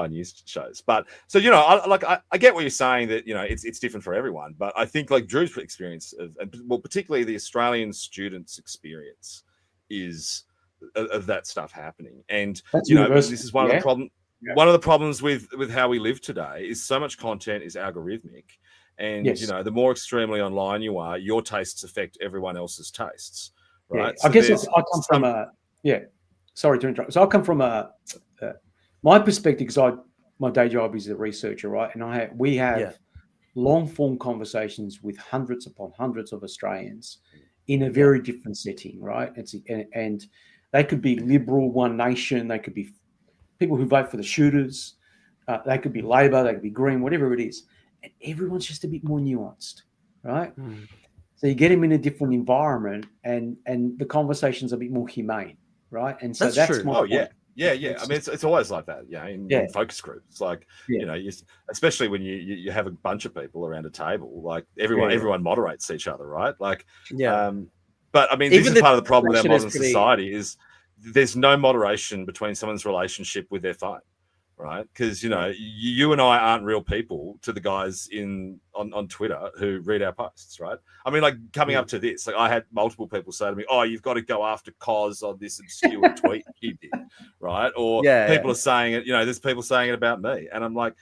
News shows. But so I get what you're saying that it's different for everyone. But I think like Drew's experience particularly the Australian students' experience is of that stuff happening. And this is one of the problems. Yeah. One of the problems with how we live today is so much content is algorithmic, and the more extremely online you are, your tastes affect everyone else's tastes. Right? Yeah. I guess I come from Sorry to interrupt. So I come from my perspective, because my day job is a researcher, right? And we have long form conversations with hundreds upon hundreds of Australians in a very different setting, right? And they could be Liberal, One Nation, they could be people who vote for the shooters, they could be Labor, they could be Green, whatever it is, and everyone's just a bit more nuanced, right? So you get them in a different environment, and the conversation's a bit more humane. Right, and so that's true. I mean, it's always like that. In focus groups, like especially when you have a bunch of people around a table, like everyone moderates each other, right? Like, but I mean, this is part of the problem with our modern society is there's no moderation between someone's relationship with their phone, right? Because you and I aren't real people to the guys on Twitter who read our posts, right? I mean, like coming up to this, like I had multiple people say to me, "Oh, you've got to go after Cos on this obscure tweet he did," right? Or people are saying it. There's people saying it about me, and I'm like,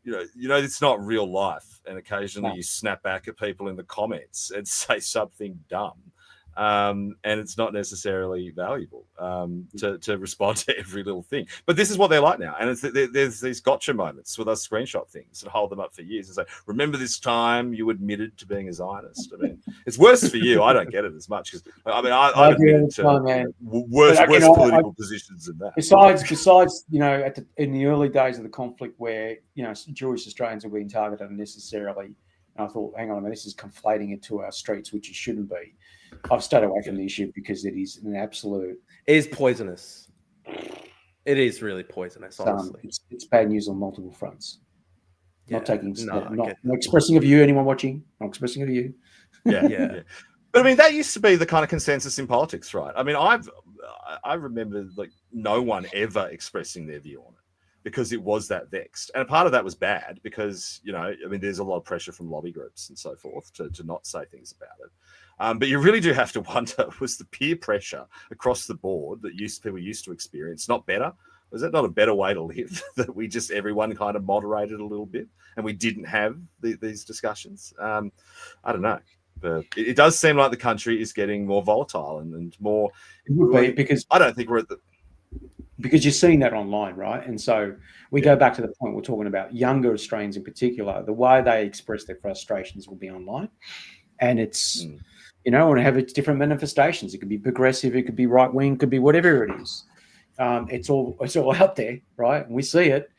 it's not real life. And occasionally you snap back at people in the comments and say something dumb. And it's not necessarily valuable to respond to every little thing. But this is what they're like now. And there's these gotcha moments with us screenshot things and hold them up for years and say, remember this time you admitted to being a Zionist? I mean, it's worse for you. I don't get it as much because I've admitted to worse political positions than that. Besides, in the early days of the conflict where, Jewish Australians are being targeted unnecessarily, and I thought, hang on a minute, this is conflating it to our streets, which it shouldn't be. I've stayed away from the issue because it is an absolute. It is poisonous. It is really poisonous, honestly. It's bad news on multiple fronts. Not expressing of you, anyone watching. Not expressing of you. Yeah. But I mean, that used to be the kind of consensus in politics, right? I mean, I remember like no one ever expressing their view on it because it was that vexed. And a part of that was bad because, there's a lot of pressure from lobby groups and so forth to not say things about it. But you really do have to wonder, was the peer pressure across the board that people used to experience not better? Was that not a better way to live, that everyone kind of moderated a little bit and we didn't have these discussions? I don't know. But it does seem like the country is getting more volatile and more... It would be, because I don't think we're at the... Because you're seeing that online, right? And so we go back to the point we're talking about, younger Australians in particular, the way they express their frustrations will be online. And it's... and have its different manifestations. It could be progressive, it could be right wing, it could be whatever it is. It's all out there, right? And we see it.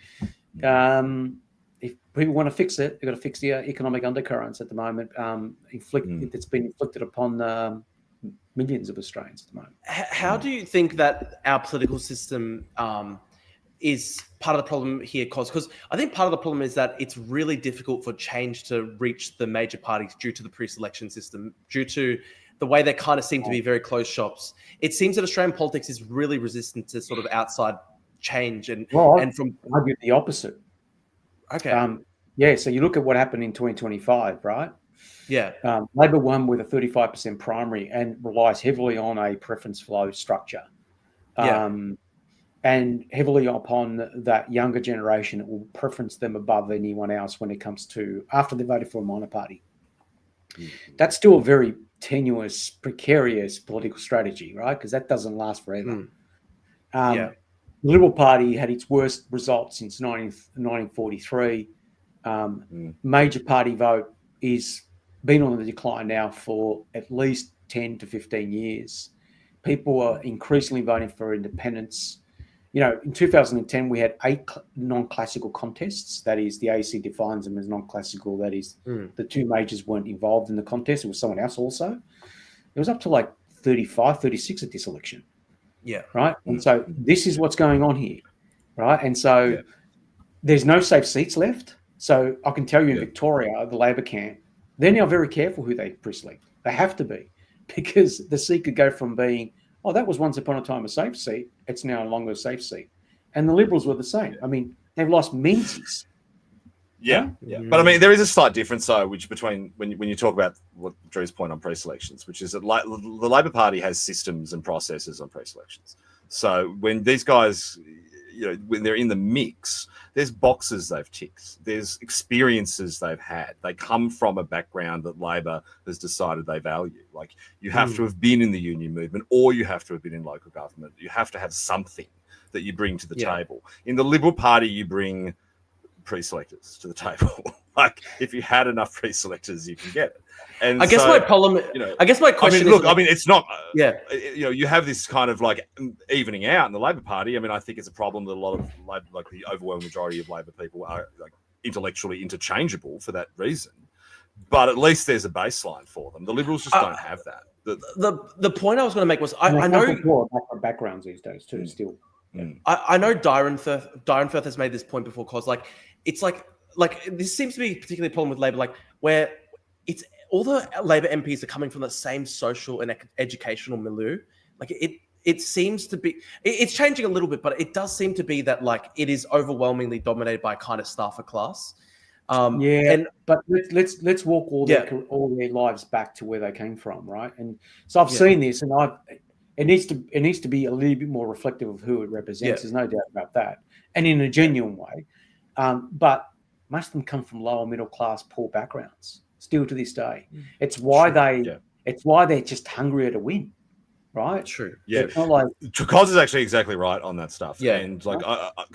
If people want to fix it. They've got to fix the economic undercurrents at the moment. It's been inflicted upon millions of Australians at the moment. How do you think that our political system is part of the problem here? Because I think part of the problem is that it's really difficult for change to reach the major parties due to the pre-selection system, due to the way they kind of seem to be very closed shops. It seems that Australian politics is really resistant to sort of outside change and from argue the opposite. Okay. So you look at what happened in 2025, right? Yeah. Labor won with a 35% primary and relies heavily on a preference flow structure. And heavily upon that younger generation, it will preference them above anyone else when it comes to after they voted for a minor party. Mm-hmm. That's still a very tenuous, precarious political strategy, right? Because that doesn't last forever. The Liberal Party had its worst results since 1943. Major party vote is been on the decline now for at least 10 to 15 years. People are increasingly voting for independence. You know, in 2010, we had 8 non-classical contests. That is, the AEC defines them as non-classical. That is, the 2 majors weren't involved in the contest. It was someone else also. It was up to like 35, 36 at this election. Yeah. Right. And so this is what's going on here. Right. And so there's no safe seats left. So I can tell you in Victoria, the Labor camp, they're now very careful who they pre-select. They have to be, because the seat could go from being, oh, that was once upon a time a safe seat. It's now no longer a safe seat. And the Liberals were the same. I mean, they've lost menzies. Yeah. But I mean, there is a slight difference, though, which between when you talk about what Drew's point on pre-selections, which is that the Labor Party has systems and processes on pre-selections. So when these guys, you know, when they're in the mix, there's boxes they've ticked, there's experiences they've had. They come from a background that Labor has decided they value. Like, you have to have been in the union movement, or you have to have been in local government. You have to have something that you bring to the table. In the Liberal Party, you bring pre-selectors to the table. Like, if you had enough pre-selectors, you can get it. And I guess my problem, I guess my question is, I mean, it's not, you know, you have this kind of like evening out in the Labor Party. I mean, I think it's a problem that a lot of Labor, like the overwhelming majority of Labor people are like intellectually interchangeable for that reason. But at least there's a baseline for them. The Liberals just don't have that. The point I was going to make was, I know backgrounds these days too, still. I know Darren Firth has made this point before, because like it's like this seems to be particularly a problem with Labor, like where it's all the Labor MPs are coming from the same social and educational milieu. Like it seems to be, it's changing a little bit, but it does seem to be that like it is overwhelmingly dominated by kind of staffer class. But let's walk all their lives back to where they came from, right? And so I've seen this, and it needs to be a little bit more reflective of who it represents. There's no doubt about that, and in a genuine way. But most of them come from lower middle class, poor backgrounds. Still to this day, it's why they're just hungrier to win, right? True. Yeah. It's not like Cos is actually exactly right on that stuff. Yeah. And like,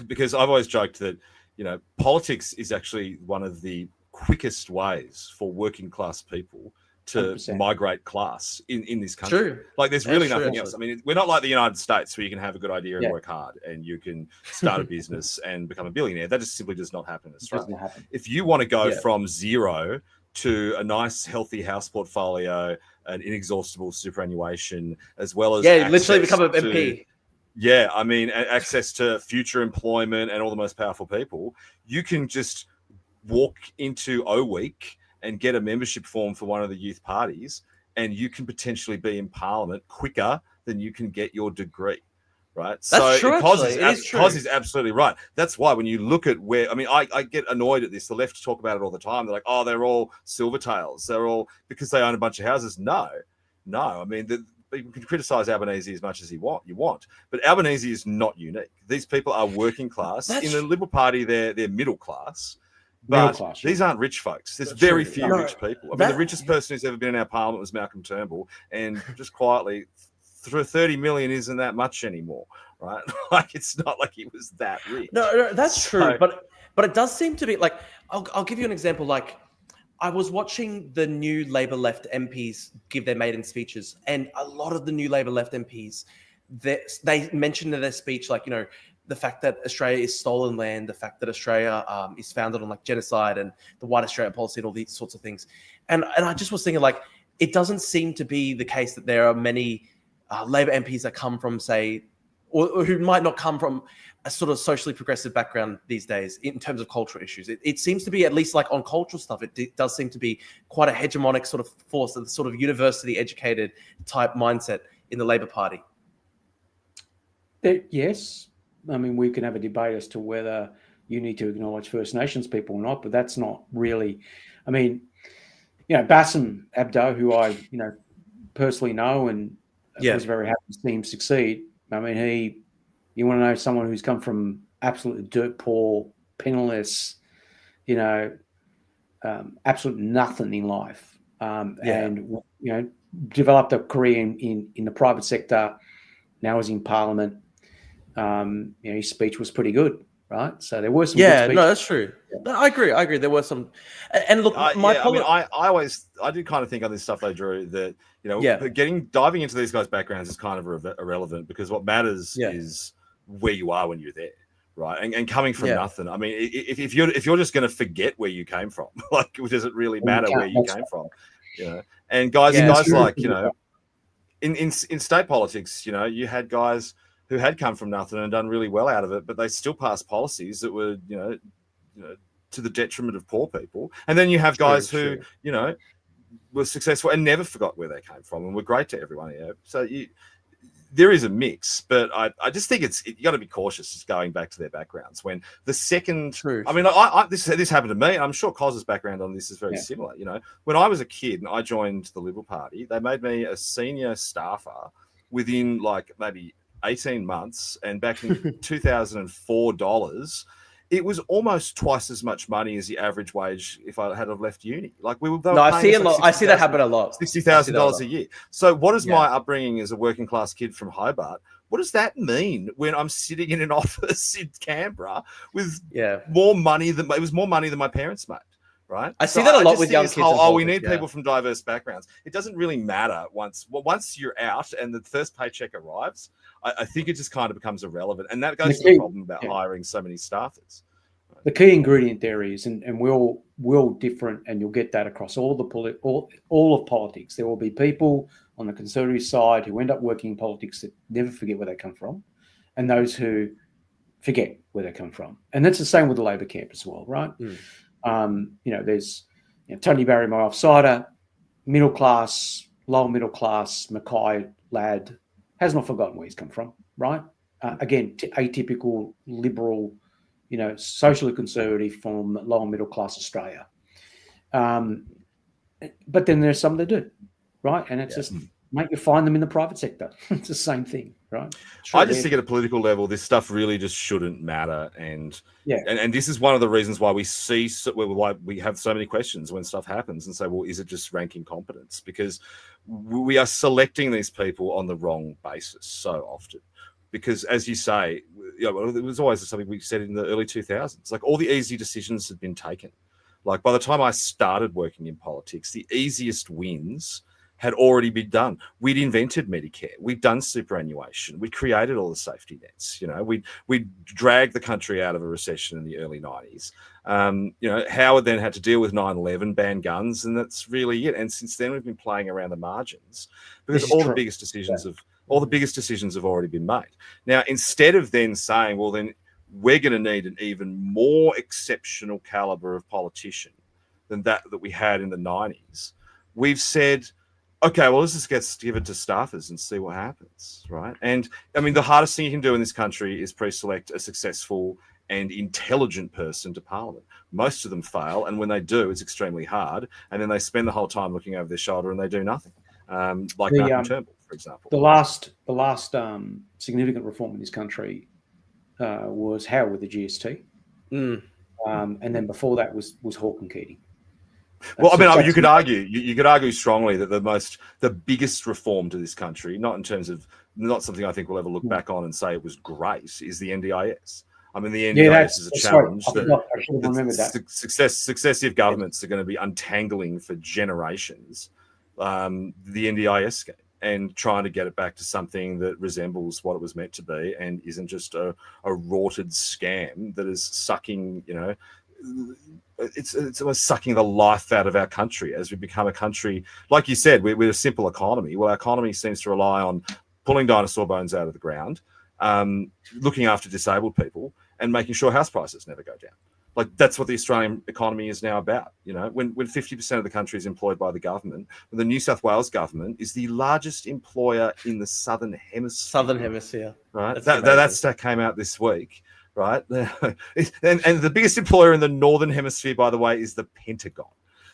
because I've always joked that, you know, politics is actually one of the quickest ways for working class people to 100%. Migrate class in this country. True. Like, there's really nothing else. I mean, we're not like the United States where you can have a good idea and work hard and you can start a business and become a billionaire. That just simply does not happen in Australia. If you want to go from zero to a nice, healthy house portfolio, an inexhaustible superannuation, as well as literally become an MP. Yeah, I mean, access to future employment and all the most powerful people, you can just walk into O Week and get a membership form for one of the youth parties, and you can potentially be in Parliament quicker than you can get your degree. Right. That's true. Cos is absolutely right. That's why when you look at where, I mean, I get annoyed at this. The left talk about it all the time. They're like, oh, they're all Silvertails. They're all because they own a bunch of houses. No. I mean, you can criticize Albanese as much as you want, but Albanese is not unique. These people are working class. In the Liberal Party, they're middle class. But these aren't rich folks. There's very few rich people. I mean, the richest person who's ever been in our parliament was Malcolm Turnbull, and just quietly, through 30 million isn't that much anymore, right? Like, it's not like he was that rich. No, that's true. But it does seem to be like, I'll give you an example. Like, I was watching the new Labor left MPs give their maiden speeches, and a lot of the new Labor left MPs, they mentioned in their speech, like, you know, the fact that Australia is stolen land, the fact that Australia is founded on like genocide and the White Australia policy and all these sorts of things. And I just was thinking, like, it doesn't seem to be the case that there are many Labor MPs that come from, say, or who might not come from a sort of socially progressive background these days in terms of cultural issues. It seems to be, at least like on cultural stuff, it does seem to be quite a hegemonic sort of force, a sort of university educated type mindset in the Labor Party. Yes. I mean, we can have a debate as to whether you need to acknowledge First Nations people or not, but that's not really, I mean, Bassem Abdo, who I, personally know and was very happy to see him succeed. I mean, you want to know someone who's come from absolutely dirt poor, penniless, absolute nothing in life, and developed a career in the private sector. Now is in Parliament. His speech was pretty good, right? So there were some good speeches. No, that's true. No, I agree. There were some, and look, I do kind of think on this stuff though, Drew, that diving into these guys' backgrounds is kind of irrelevant, because what matters is where you are when you're there, right? And coming from nothing. I mean, if you're just going to forget where you came from, like, does it really matter where you came from? And guys like in state politics, you had guys who had come from nothing and done really well out of it, but they still passed policies that were, to the detriment of poor people. And then you have guys who, were successful and never forgot where they came from and were great to everyone. So there is a mix, but I just think you got to be cautious just going back to their backgrounds. When the second, I mean, this happened to me. I'm sure Cos's background on this is very similar. When I was a kid and I joined the Liberal Party, they made me a senior staffer within like maybe 18 months, and back in 2004 dollars, it was almost twice as much money as the average wage if I had left uni. Like I see that happen a lot. $60,000 a year. So what is my upbringing as a working class kid from Hobart? What does that mean when I'm sitting in an office in Canberra with more money than my parents made? Right. I see that a lot with young kids. We need people from diverse backgrounds. It doesn't really matter once you're out and the first paycheck arrives. I think it just kind of becomes irrelevant, and that goes to the problem about hiring so many staffers. The key ingredient there is, and we're all different, and you'll get that across all of politics. There will be people on the Conservative side who end up working in politics that never forget where they come from, and those who forget where they come from. And that's the same with the Labor camp as well, right? There's Tony Barry, my offsider, middle class, lower middle class, Mackay lad, has not forgotten where he's come from, right? Again, atypical liberal, socially conservative from lower middle class Australia. But then there's some that do, right? And it's just you find them in the private sector. It's the same thing, right? I just think at a political level, this stuff really just shouldn't matter. And this is one of the reasons why why we have so many questions when stuff happens and say, well, is it just ranking competence? Because we are selecting these people on the wrong basis so often. Because as you say, it was always something we said in the early 2000s, like all the easy decisions had been taken. Like by the time I started working in politics, the easiest wins had already been done. We'd invented Medicare. We'd done superannuation. We created all the safety nets. We dragged the country out of a recession in the early 90s. Howard then had to deal with 9/11, ban guns, and that's really it. And since then, we've been playing around the margins because all the biggest decisions have already been made. Now, instead of then saying, well, then we're going to need an even more exceptional caliber of politician than that we had in the 90s, we've said, okay, well, let's just give it to staffers and see what happens, right? And I mean, the hardest thing you can do in this country is pre-select a successful and intelligent person to Parliament. Most of them fail, and when they do, it's extremely hard. And then they spend the whole time looking over their shoulder and they do nothing. Like Malcolm Turnbull, for example. The last significant reform in this country was Howard with the GST, and then before that was Hawke and Keating. Well, I mean, you could argue strongly that the biggest reform to this country, not something I think we'll ever look back on and say it was great, is the NDIS. I mean, the NDIS is a challenge that successive governments are going to be untangling for generations. The NDIS scheme, and trying to get it back to something that resembles what it was meant to be and isn't just a rorted scam that is sucking, it's almost sucking the life out of our country as we become a country. Like you said, we're a simple economy. Well, our economy seems to rely on pulling dinosaur bones out of the ground, looking after disabled people, and making sure house prices never go down. Like, that's what the Australian economy is now about. When 50% of the country is employed by the government, the New South Wales government is the largest employer in the Southern Hemisphere. Right? That stat came out this week, right? and the biggest employer in the Northern Hemisphere, by the way, is the Pentagon.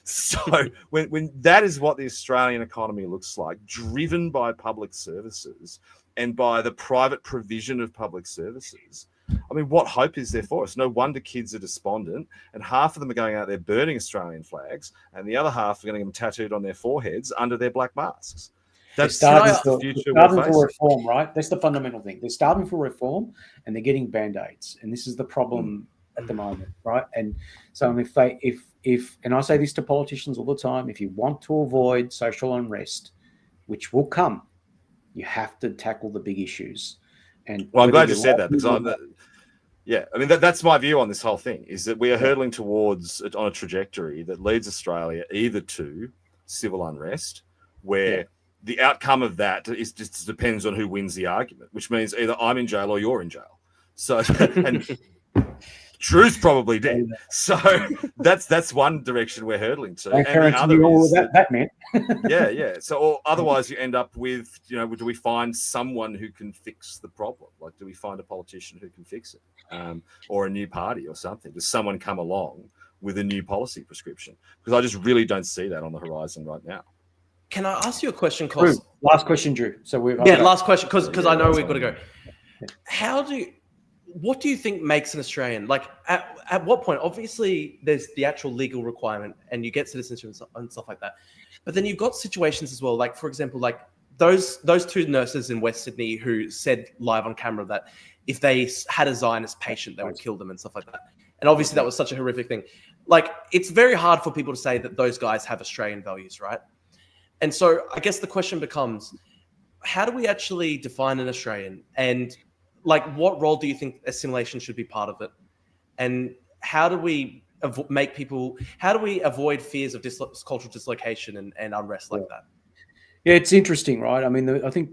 So when that is what the Australian economy looks like, driven by public services and by the private provision of public services, I mean, what hope is there for us? No wonder kids are despondent, and half of them are going out there burning Australian flags, and the other half are getting them tattooed on their foreheads under their black masks. That's the future we're facing. For reform, right? That's the fundamental thing. They're starving for reform, and they're getting band-aids, and this is the problem at the moment, right? And so if and I say this to politicians all the time, if you want to avoid social unrest, which will come, you have to tackle the big issues. And well, I'm glad you said that, because that's my view on this whole thing, is that we are hurtling towards on a trajectory that leads Australia either to civil unrest, where the outcome of that is just depends on who wins the argument, which means either I'm in jail or you're in jail. So, and Drew's probably dead. So that's one direction we're hurtling to. And the other is that meant. So otherwise you end up with, do we find someone who can fix the problem? Like, do we find a politician who can fix it? Or a new party or something? Does someone come along with a new policy prescription? Because I just really don't see that on the horizon right now. Can I ask you a question, Drew? Last question, Drew. So last question, because I know we've got to go. What do you think makes an Australian? Like, at what point? Obviously, there's the actual legal requirement, and you get citizenship and stuff like that. But then you've got situations as well. Like, for example, like those two nurses in West Sydney who said live on camera that if they had a Zionist patient, they would kill them and stuff like that. And obviously, that was such a horrific thing. Like, it's very hard for people to say that those guys have Australian values, right? And so I guess the question becomes, how do we actually define an Australian? And like, what role do you think assimilation should be part of it? And how do we avoid fears of cultural dislocation and unrest like that? Yeah, it's interesting, right? I mean, I think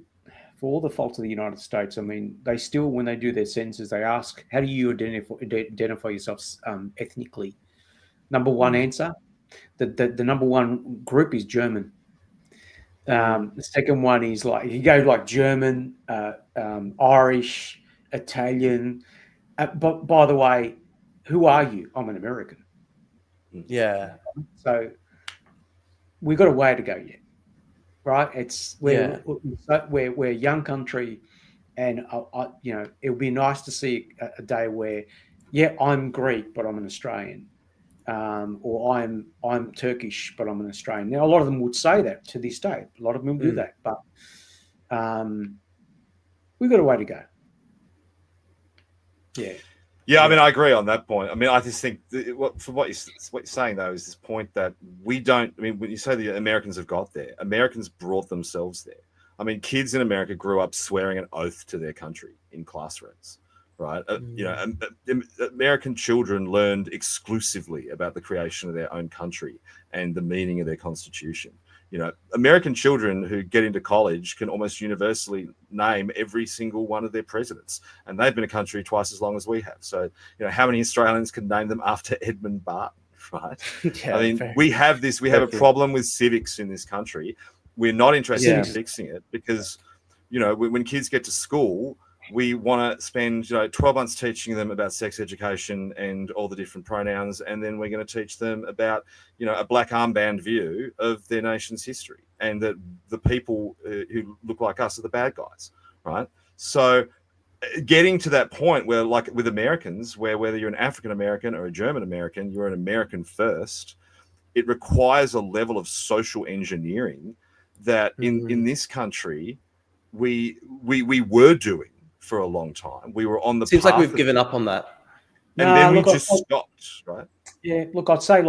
for all the faults of the United States, I mean, they still, when they do their census, they ask, how do you identify yourselves ethnically? Number one answer, the number one group is German. The second one is like, you go like German, Irish, Italian. But by the way, who are you? I'm an American. Yeah. So we've got a way to go yet, right? We're a young country, and it would be nice to see a day where, I'm Greek, but I'm an Australian. Or I'm Turkish, but I'm an Australian. Now, a lot of them would say that to this day. A lot of them do that, but we've got a way to go. Yeah. I mean, I agree on that point. I mean, I just think for what you're saying though is this point that we don't. I mean, when you say the Americans have got there, Americans brought themselves there. I mean, kids in America grew up swearing an oath to their country in classrooms. Right, American children learned exclusively about the creation of their own country and the meaning of their constitution. American children who get into college can almost universally name every single one of their presidents, and they've been a country twice as long as we have. So, how many Australians can name them after Edmund Barton? Right? I mean, we have a problem with civics in this country. We're not interested in fixing it because, when kids get to school, we want to spend 12 months teaching them about sex education and all the different pronouns, and then we're going to teach them about a black armband view of their nation's history, and that the people who look like us are the bad guys, right? So getting to that point where, like with Americans, where whether you're an African American or a German American, you're an American first, it requires a level of social engineering that in this country we were doing for a long time. We were on the seems like we've given up on that, and then we just stopped, right? Yeah, look, I'd say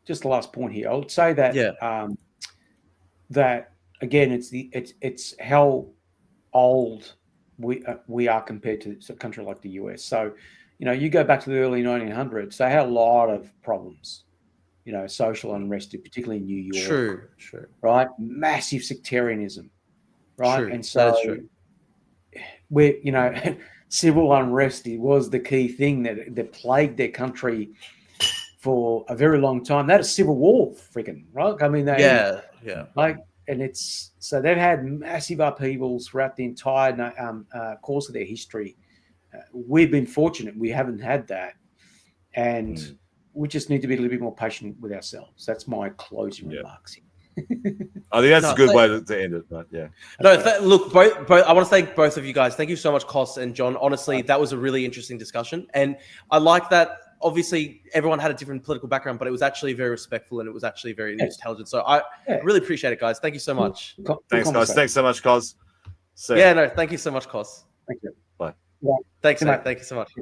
just the last point here. I would say that that again, it's how old we are compared to a country like the US. So, you go back to the early 1900s, they had a lot of problems, social unrest, particularly in New York. True. Right? Massive sectarianism, right? True. And That so is true. civil unrest was the key thing that plagued their country for a very long time. That is civil war, freaking right. I mean, Yeah. and so they've had massive upheavals throughout the entire course of their history. We've been fortunate; we haven't had that, and we just need to be a little bit more patient with ourselves. That's my closing remarks here. I think that's a good way to end it. But yeah. Look, both. I want to thank both of you guys. Thank you so much, Cos and John. Honestly, that was a really interesting discussion, and I like that. Obviously, everyone had a different political background, but it was actually very respectful and it was actually very intelligent. So I really appreciate it, guys. Thank you so much. Thanks, guys. Thanks so much, Cos. Yeah, no, thank you so much, Cos. Thank you. Bye. Thanks, mate. Thank you so much.